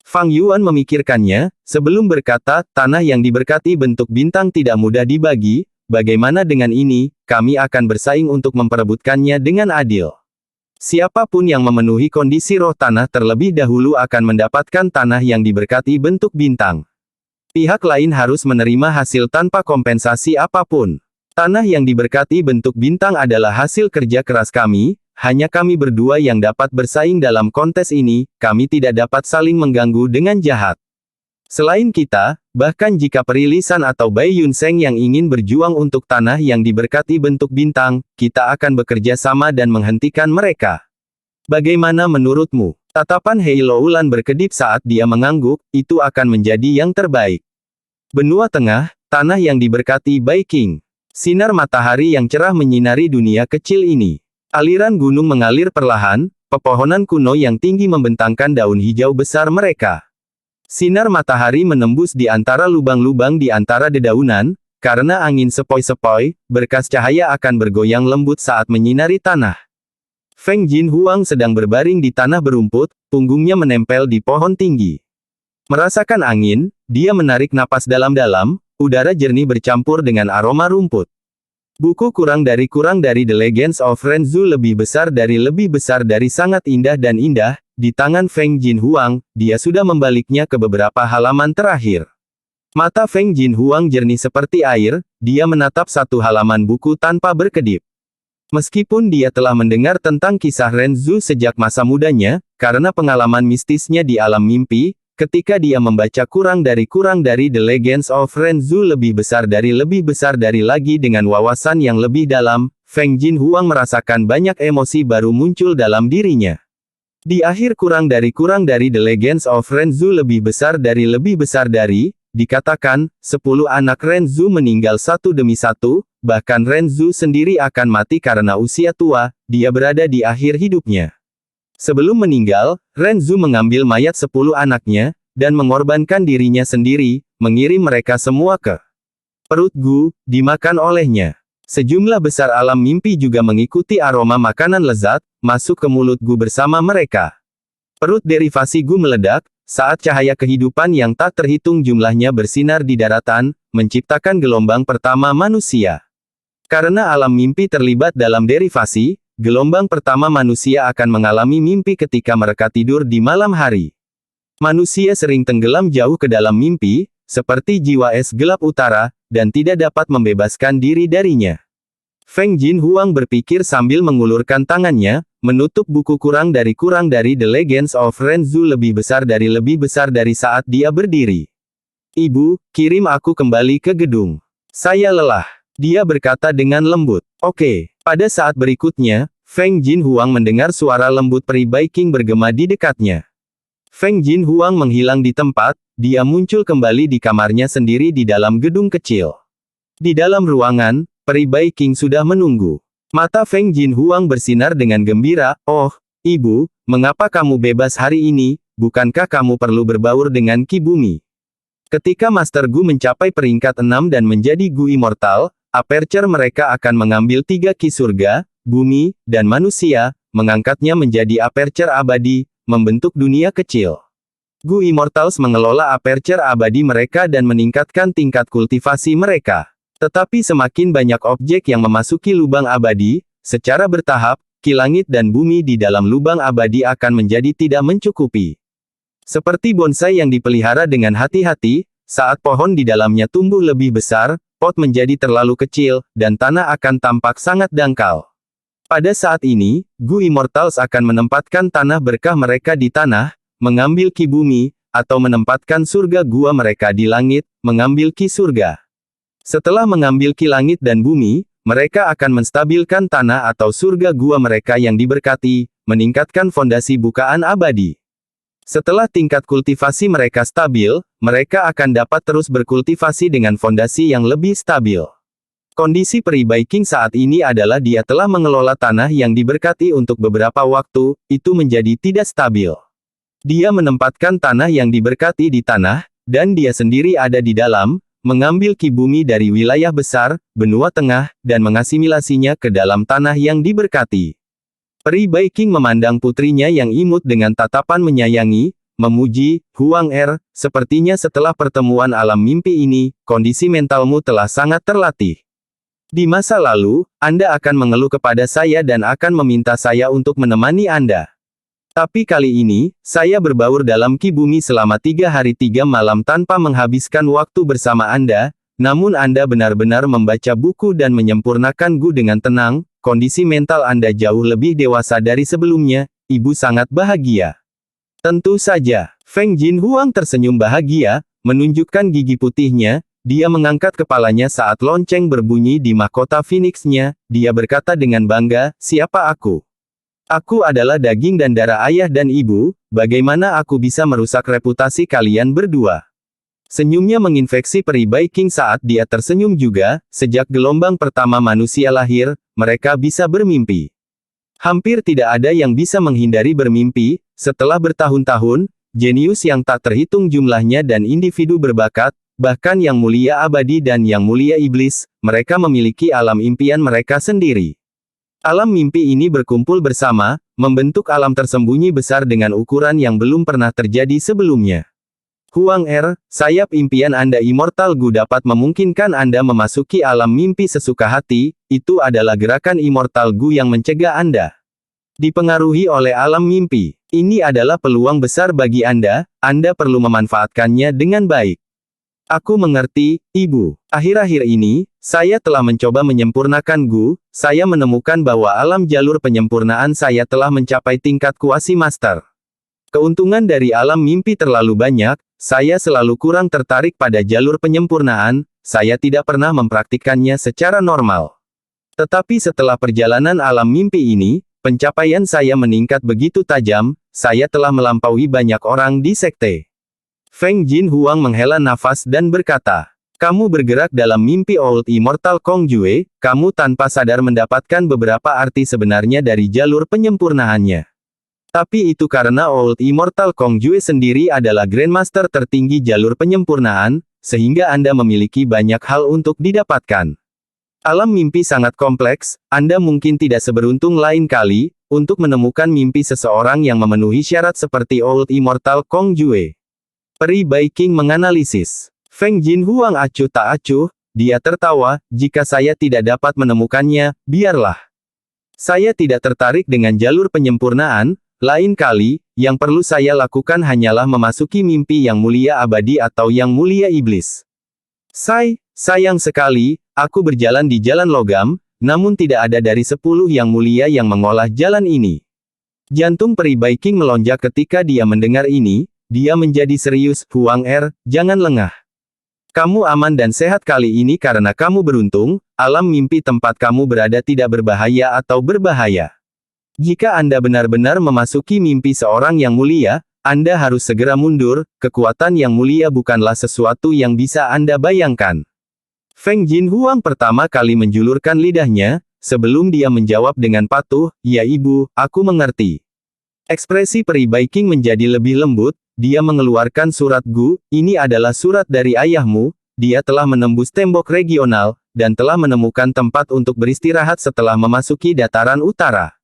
Fang Yuan memikirkannya, sebelum berkata, tanah yang diberkati bentuk bintang tidak mudah dibagi, bagaimana dengan ini, kami akan bersaing untuk memperebutkannya dengan adil. Siapapun yang memenuhi kondisi roh tanah terlebih dahulu akan mendapatkan tanah yang diberkati bentuk bintang. Pihak lain harus menerima hasil tanpa kompensasi apapun. Tanah yang diberkati bentuk bintang adalah hasil kerja keras kami, hanya kami berdua yang dapat bersaing dalam kontes ini, kami tidak dapat saling mengganggu dengan jahat. Selain kita, bahkan jika Perilisan atau Bai Yunseng yang ingin berjuang untuk tanah yang diberkati bentuk bintang, kita akan bekerja sama dan menghentikan mereka. Bagaimana menurutmu? Tatapan Hei Loulan berkedip saat dia mengangguk, itu akan menjadi yang terbaik. Benua Tengah, tanah yang diberkati Bai King. Sinar matahari yang cerah menyinari dunia kecil ini. Aliran gunung mengalir perlahan, pepohonan kuno yang tinggi membentangkan daun hijau besar mereka. Sinar matahari menembus di antara lubang-lubang di antara dedaunan, karena angin sepoi-sepoi, berkas cahaya akan bergoyang lembut saat menyinari tanah. Feng Jinhuang sedang berbaring di tanah berumput, punggungnya menempel di pohon tinggi. Merasakan angin, dia menarik napas dalam-dalam, udara jernih bercampur dengan aroma rumput. Buku kurang dari The Legends of Renzu lebih besar dari sangat indah dan indah, di tangan Feng Jinhuang, dia sudah membaliknya ke beberapa halaman terakhir. Mata Feng Jinhuang jernih seperti air, dia menatap satu halaman buku tanpa berkedip. Meskipun dia telah mendengar tentang kisah Renzu sejak masa mudanya, karena pengalaman mistisnya di alam mimpi, ketika dia membaca kurang dari The Legends of Renzu lebih besar dari lagi dengan wawasan yang lebih dalam, Feng Jinhuang merasakan banyak emosi baru muncul dalam dirinya. Di akhir kurang dari The Legends of Renzu lebih besar dari, dikatakan, 10 anak Renzu meninggal satu demi satu, bahkan Renzu sendiri akan mati karena usia tua, dia berada di akhir hidupnya. Sebelum meninggal, Renzu mengambil mayat 10 anaknya, dan mengorbankan dirinya sendiri, mengirim mereka semua ke perut Gu, dimakan olehnya. Sejumlah besar alam mimpi juga mengikuti aroma makanan lezat, masuk ke mulut Gu bersama mereka. Perut derivasi Gu meledak, saat cahaya kehidupan yang tak terhitung jumlahnya bersinar di daratan, menciptakan gelombang pertama manusia. Karena alam mimpi terlibat dalam derivasi, gelombang pertama manusia akan mengalami mimpi ketika mereka tidur di malam hari. Manusia sering tenggelam jauh ke dalam mimpi, seperti jiwa es gelap utara, dan tidak dapat membebaskan diri darinya. Feng Jinhuang berpikir sambil mengulurkan tangannya, menutup buku kurang dari The Legends of Renzu lebih besar dari saat dia berdiri. Ibu, kirim aku kembali ke gedung. Saya lelah. Dia berkata dengan lembut. Oke. Pada saat berikutnya, Feng Jinhuang mendengar suara lembut peri Baiking bergema di dekatnya. Feng Jinhuang menghilang di tempat, dia muncul kembali di kamarnya sendiri di dalam gedung kecil. Di dalam ruangan, peri Baiking sudah menunggu. Mata Feng Jinhuang bersinar dengan gembira. Oh, ibu, mengapa kamu bebas hari ini? Bukankah kamu perlu berbaur dengan Ki Bumi? Ketika Master Gu mencapai peringkat 6 dan menjadi Gu Immortal, aperture mereka akan mengambil 3 Ki surga, bumi, dan manusia, mengangkatnya menjadi aperture abadi, membentuk dunia kecil. Gu Immortals mengelola aperture abadi mereka dan meningkatkan tingkat kultivasi mereka. Tetapi semakin banyak objek yang memasuki lubang abadi, secara bertahap, Ki langit dan bumi di dalam lubang abadi akan menjadi tidak mencukupi. Seperti bonsai yang dipelihara dengan hati-hati, saat pohon di dalamnya tumbuh lebih besar, pot menjadi terlalu kecil, dan tanah akan tampak sangat dangkal. Pada saat ini, Gu Immortals akan menempatkan tanah berkah mereka di tanah, mengambil Ki bumi, atau menempatkan surga gua mereka di langit, mengambil Ki surga. Setelah mengambil Ki langit dan bumi, mereka akan menstabilkan tanah atau surga gua mereka yang diberkati, meningkatkan fondasi bukaan abadi. Setelah tingkat kultivasi mereka stabil, mereka akan dapat terus berkultivasi dengan fondasi yang lebih stabil. Kondisi peri Baiking saat ini adalah dia telah mengelola tanah yang diberkati untuk beberapa waktu, itu menjadi tidak stabil. Dia menempatkan tanah yang diberkati di tanah, dan dia sendiri ada di dalam, mengambil Ki bumi dari wilayah besar, benua tengah, dan mengasimilasinya ke dalam tanah yang diberkati. Peri Baiking memandang putrinya yang imut dengan tatapan menyayangi, memuji, Huang sepertinya setelah pertemuan alam mimpi ini, kondisi mentalmu telah sangat terlatih. Di masa lalu, Anda akan mengeluh kepada saya dan akan meminta saya untuk menemani Anda. Tapi kali ini, saya berbaur dalam Ki bumi selama 3 hari 3 malam tanpa menghabiskan waktu bersama Anda, namun Anda benar-benar membaca buku dan menyempurnakan Gu dengan tenang, kondisi mental Anda jauh lebih dewasa dari sebelumnya, Ibu sangat bahagia. Tentu saja, Feng Jinhuang tersenyum bahagia, menunjukkan gigi putihnya, dia mengangkat kepalanya saat lonceng berbunyi di mahkota Phoenix-nya, dia berkata dengan bangga, siapa aku? Aku adalah daging dan darah ayah dan ibu, bagaimana aku bisa merusak reputasi kalian berdua? Senyumnya menginfeksi peri Baiking saat dia tersenyum juga, sejak gelombang pertama manusia lahir, mereka bisa bermimpi. Hampir tidak ada yang bisa menghindari bermimpi, setelah bertahun-tahun, jenius yang tak terhitung jumlahnya dan individu berbakat, bahkan yang mulia abadi dan yang mulia iblis, mereka memiliki alam impian mereka sendiri. Alam mimpi ini berkumpul bersama, membentuk alam tersembunyi besar dengan ukuran yang belum pernah terjadi sebelumnya. Huang sayap impian Anda Immortal Gu dapat memungkinkan Anda memasuki alam mimpi sesuka hati, itu adalah gerakan Immortal Gu yang mencegah Anda dipengaruhi oleh alam mimpi. Ini adalah peluang besar bagi Anda perlu memanfaatkannya dengan baik. Aku mengerti, Ibu. Akhir-akhir ini, saya telah mencoba menyempurnakan Gu, saya menemukan bahwa alam jalur penyempurnaan saya telah mencapai tingkat kuasi master. Keuntungan dari alam mimpi terlalu banyak, saya selalu kurang tertarik pada jalur penyempurnaan, saya tidak pernah mempraktikkannya secara normal. Tetapi setelah perjalanan alam mimpi ini, pencapaian saya meningkat begitu tajam, saya telah melampaui banyak orang di sekte. Feng Jinhuang menghela nafas dan berkata, kamu bergerak dalam mimpi Old Immortal Kong Jue, kamu tanpa sadar mendapatkan beberapa arti sebenarnya dari jalur penyempurnaannya. Tapi itu karena Old Immortal Kong Jue sendiri adalah Grandmaster tertinggi jalur penyempurnaan, sehingga Anda memiliki banyak hal untuk didapatkan. Alam mimpi sangat kompleks, Anda mungkin tidak seberuntung lain kali, untuk menemukan mimpi seseorang yang memenuhi syarat seperti Old Immortal Kong Jue. Peri Bai King menganalisis. Feng Jinhuang acuh tak acuh, dia tertawa, jika saya tidak dapat menemukannya, biarlah. Saya tidak tertarik dengan jalur penyempurnaan, lain kali, yang perlu saya lakukan hanyalah memasuki mimpi yang mulia abadi atau yang mulia iblis. Sayang sekali, aku berjalan di jalan logam, namun tidak ada dari 10 yang mulia yang mengolah jalan ini. Jantung Peri Bai King melonjak ketika dia mendengar ini, dia menjadi serius, Huang jangan lengah. Kamu aman dan sehat kali ini karena kamu beruntung, alam mimpi tempat kamu berada tidak berbahaya atau berbahaya. Jika Anda benar-benar memasuki mimpi seorang yang mulia, Anda harus segera mundur, kekuatan yang mulia bukanlah sesuatu yang bisa Anda bayangkan. Feng Jinhuang pertama kali menjulurkan lidahnya, sebelum dia menjawab dengan patuh, ya ibu, aku mengerti. Ekspresi Peri Bai King menjadi lebih lembut, dia mengeluarkan surat Gu, ini adalah surat dari ayahmu, dia telah menembus tembok regional, dan telah menemukan tempat untuk beristirahat setelah memasuki dataran utara.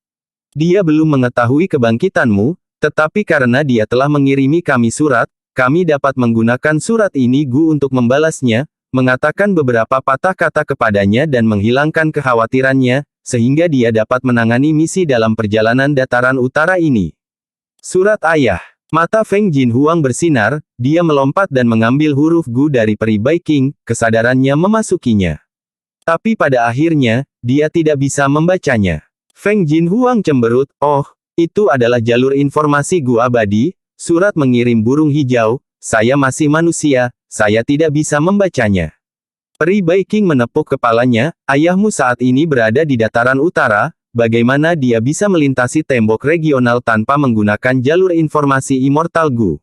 Dia belum mengetahui kebangkitanmu, tetapi karena dia telah mengirimi kami surat, kami dapat menggunakan surat ini Gu untuk membalasnya, mengatakan beberapa patah kata kepadanya dan menghilangkan kekhawatirannya, sehingga dia dapat menangani misi dalam perjalanan dataran utara ini. Surat ayah. Mata Feng Jinhuang bersinar, dia melompat dan mengambil huruf Gu dari Peri Bai King, kesadarannya memasukinya. Tapi pada akhirnya, dia tidak bisa membacanya. Feng Jinhuang cemberut, oh, itu adalah jalur informasi Gu abadi, surat mengirim burung hijau, saya masih manusia, saya tidak bisa membacanya. Peri Bai King menepuk kepalanya, ayahmu saat ini berada di dataran utara, bagaimana dia bisa melintasi tembok regional tanpa menggunakan jalur informasi Immortal Gu?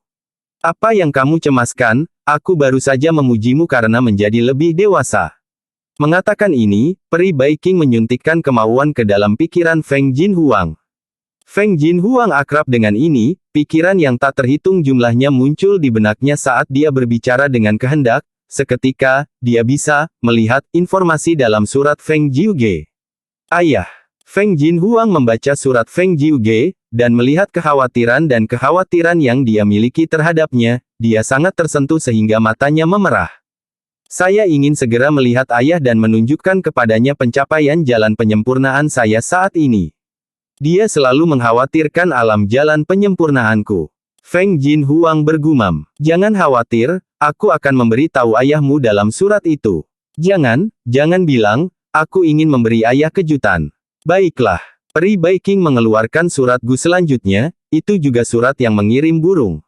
Apa yang kamu cemaskan, aku baru saja memujimu karena menjadi lebih dewasa. Mengatakan ini, Peri Bai King menyuntikkan kemauan ke dalam pikiran Feng Jinhuang. Feng Jinhuang akrab dengan ini, pikiran yang tak terhitung jumlahnya muncul di benaknya saat dia berbicara dengan kehendak, seketika, dia bisa melihat informasi dalam surat Feng Jiuge. Ayah. Feng Jinhuang membaca surat Feng Jiuge, dan melihat kekhawatiran yang dia miliki terhadapnya, dia sangat tersentuh sehingga matanya memerah. Saya ingin segera melihat ayah dan menunjukkan kepadanya pencapaian jalan penyempurnaan saya saat ini. Dia selalu mengkhawatirkan alam jalan penyempurnaanku. Feng Jinhuang bergumam, jangan khawatir, aku akan memberitahu ayahmu dalam surat itu. Jangan bilang, aku ingin memberi ayah kejutan. Baiklah. Peri Bai King mengeluarkan surat Gu selanjutnya, itu juga surat yang mengirim burung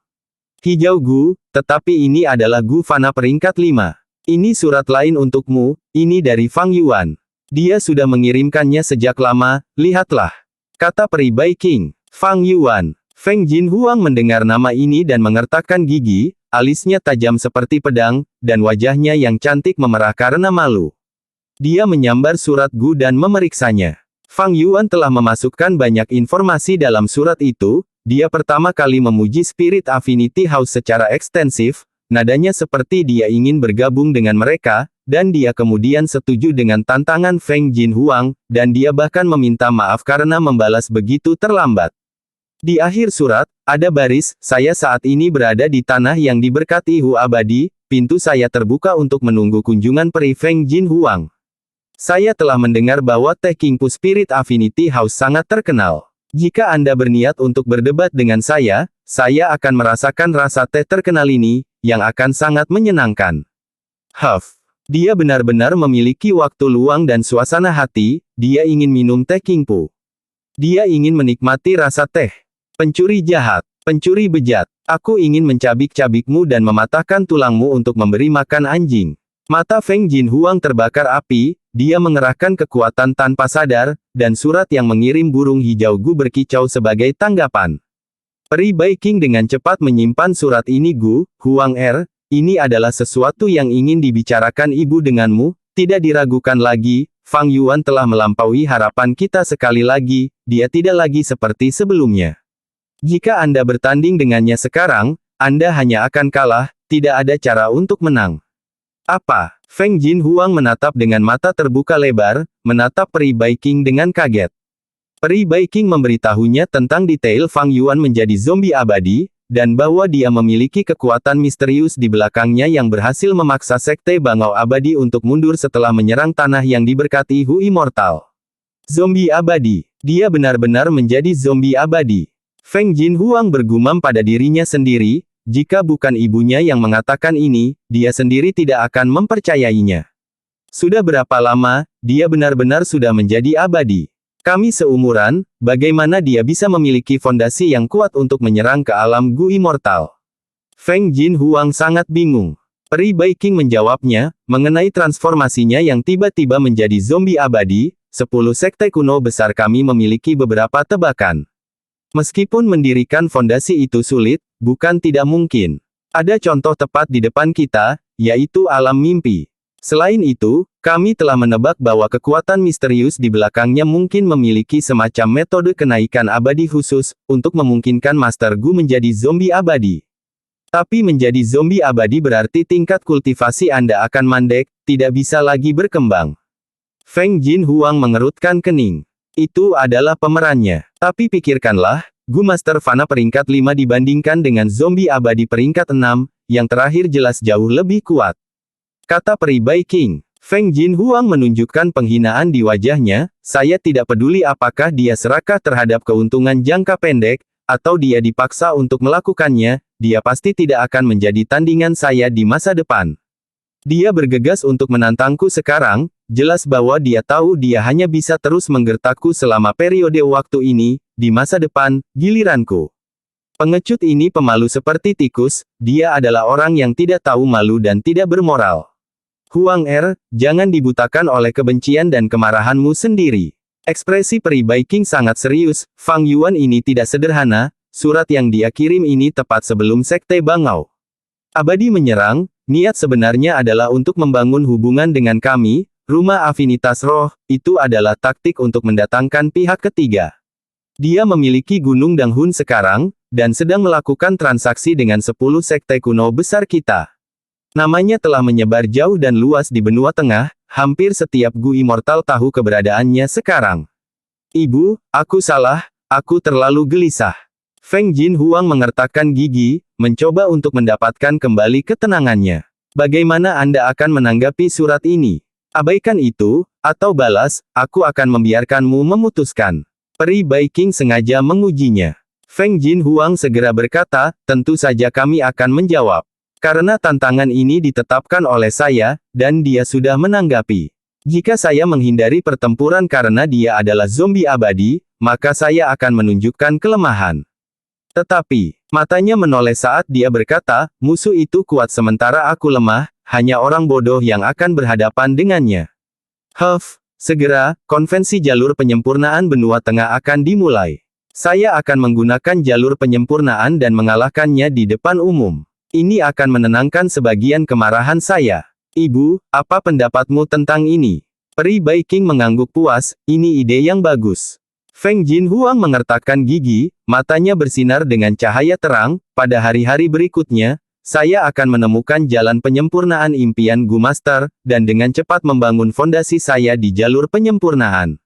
hijau Gu, tetapi ini adalah Gu Fana peringkat 5. Ini surat lain untukmu, ini dari Fang Yuan. Dia sudah mengirimkannya sejak lama, lihatlah. Kata Peri Bai King. Fang Yuan. Feng Jinhuang mendengar nama ini dan mengertakkan gigi, alisnya tajam seperti pedang, dan wajahnya yang cantik memerah karena malu. Dia menyambar surat Gu dan memeriksanya. Fang Yuan telah memasukkan banyak informasi dalam surat itu, dia pertama kali memuji Spirit Affinity House secara ekstensif, nadanya seperti dia ingin bergabung dengan mereka, dan dia kemudian setuju dengan tantangan Feng Jinhuang, dan dia bahkan meminta maaf karena membalas begitu terlambat. Di akhir surat, ada baris, saya saat ini berada di tanah yang diberkati Hu abadi, pintu saya terbuka untuk menunggu kunjungan Peri Feng Jinhuang. Saya telah mendengar bahwa Teh Kingpu Spirit Affinity House sangat terkenal. Jika Anda berniat untuk berdebat dengan saya akan merasakan rasa teh terkenal ini, yang akan sangat menyenangkan. Dia benar-benar memiliki waktu luang dan suasana hati, dia ingin minum Teh Kingpu. Dia ingin menikmati rasa teh. Pencuri jahat, pencuri bejat, aku ingin mencabik-cabikmu dan mematahkan tulangmu untuk memberi makan anjing. Mata Feng Jinhuang terbakar api, dia mengerahkan kekuatan tanpa sadar, dan surat yang mengirim burung hijau Gu berkicau sebagai tanggapan. Peri Bai Qing dengan cepat menyimpan surat ini. Gu Huang ini adalah sesuatu yang ingin dibicarakan ibu denganmu, tidak diragukan lagi, Fang Yuan telah melampaui harapan kita sekali lagi, dia tidak lagi seperti sebelumnya. Jika Anda bertanding dengannya sekarang, Anda hanya akan kalah, tidak ada cara untuk menang. Apa? Feng Jinhuang menatap dengan mata terbuka lebar, menatap Peri Bai Qing dengan kaget. Peri Bai Qing memberitahunya tentang detail Fang Yuan menjadi zombie abadi, dan bahwa dia memiliki kekuatan misterius di belakangnya yang berhasil memaksa Sekte Bangau Abadi untuk mundur setelah menyerang tanah yang diberkati Hu Immortal. Zombie abadi. Dia benar-benar menjadi zombie abadi. Feng Jinhuang bergumam pada dirinya sendiri, jika bukan ibunya yang mengatakan ini, dia sendiri tidak akan mempercayainya. Sudah berapa lama, dia benar-benar sudah menjadi abadi. Kami seumuran, bagaimana dia bisa memiliki fondasi yang kuat untuk menyerang ke alam Gu Immortal? Feng Jinhuang sangat bingung. Peri Bai Qing menjawabnya, mengenai transformasinya yang tiba-tiba menjadi zombie abadi, 10 sekte kuno besar kami memiliki beberapa tebakan. Meskipun mendirikan fondasi itu sulit, bukan tidak mungkin. Ada contoh tepat di depan kita, yaitu alam mimpi. Selain itu, kami telah menebak bahwa kekuatan misterius di belakangnya mungkin memiliki semacam metode kenaikan abadi khusus, untuk memungkinkan Master Gu menjadi zombie abadi. Tapi menjadi zombie abadi berarti tingkat kultivasi Anda akan mandek, tidak bisa lagi berkembang. Feng Jinhuang mengerutkan kening. Itu adalah pemerannya. Tapi pikirkanlah, Gu Master Fana peringkat 5 dibandingkan dengan zombie abadi peringkat 6, yang terakhir jelas jauh lebih kuat. Kata Peri Bai Qing. Feng Jinhuang menunjukkan penghinaan di wajahnya, saya tidak peduli apakah dia serakah terhadap keuntungan jangka pendek, atau dia dipaksa untuk melakukannya, dia pasti tidak akan menjadi tandingan saya di masa depan. Dia bergegas untuk menantangku sekarang, jelas bahwa dia tahu dia hanya bisa terus menggertakku selama periode waktu ini, di masa depan, giliranku. Pengecut ini pemalu seperti tikus, dia adalah orang yang tidak tahu malu dan tidak bermoral. Huang jangan dibutakan oleh kebencian dan kemarahanmu sendiri. Ekspresi Peri Bai Qing sangat serius, Fang Yuan ini tidak sederhana, surat yang dia kirim ini tepat sebelum Sekte Bangau Abadi menyerang, niat sebenarnya adalah untuk membangun hubungan dengan kami, Rumah Afinitas Roh, itu adalah taktik untuk mendatangkan pihak ketiga. Dia memiliki Gunung Danghun sekarang, dan sedang melakukan transaksi dengan 10 sekte kuno besar kita. Namanya telah menyebar jauh dan luas di benua tengah, hampir setiap Gu Immortal tahu keberadaannya sekarang. Ibu, aku salah, aku terlalu gelisah. Feng Jinhuang mengertakkan gigi, mencoba untuk mendapatkan kembali ketenangannya. Bagaimana Anda akan menanggapi surat ini? Abaikan itu, atau balas, aku akan membiarkanmu memutuskan. Peri Bai Qing sengaja mengujinya. Feng Jinhuang segera berkata, tentu saja kami akan menjawab. Karena tantangan ini ditetapkan oleh saya, dan dia sudah menanggapi. Jika saya menghindari pertempuran karena dia adalah zombie abadi, maka saya akan menunjukkan kelemahan. Tetapi, matanya menoleh saat dia berkata, musuh itu kuat sementara aku lemah, hanya orang bodoh yang akan berhadapan dengannya. Segera, konvensi jalur penyempurnaan benua tengah akan dimulai. Saya akan menggunakan jalur penyempurnaan dan mengalahkannya di depan umum. Ini akan menenangkan sebagian kemarahan saya. Ibu, apa pendapatmu tentang ini? Peri Bai Qing mengangguk puas, ini ide yang bagus. Feng Jinhuang mengertakkan gigi, matanya bersinar dengan cahaya terang, pada hari-hari berikutnya, saya akan menemukan jalan penyempurnaan impian Gu Master, dan dengan cepat membangun fondasi saya di jalur penyempurnaan.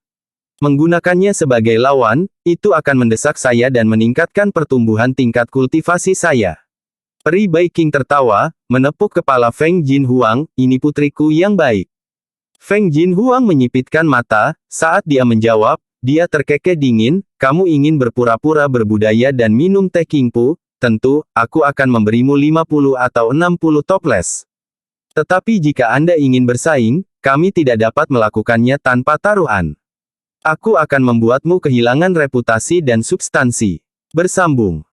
Menggunakannya sebagai lawan, itu akan mendesak saya dan meningkatkan pertumbuhan tingkat kultivasi saya. Peri Bai Qing tertawa, menepuk kepala Feng Jinhuang, ini putriku yang baik. Feng Jinhuang menyipitkan mata, saat dia menjawab, dia terkekeh dingin, kamu ingin berpura-pura berbudaya dan minum teh Qingpu, tentu, aku akan memberimu 50 atau 60 toples. Tetapi jika Anda ingin bersaing, kami tidak dapat melakukannya tanpa taruhan. Aku akan membuatmu kehilangan reputasi dan substansi. Bersambung.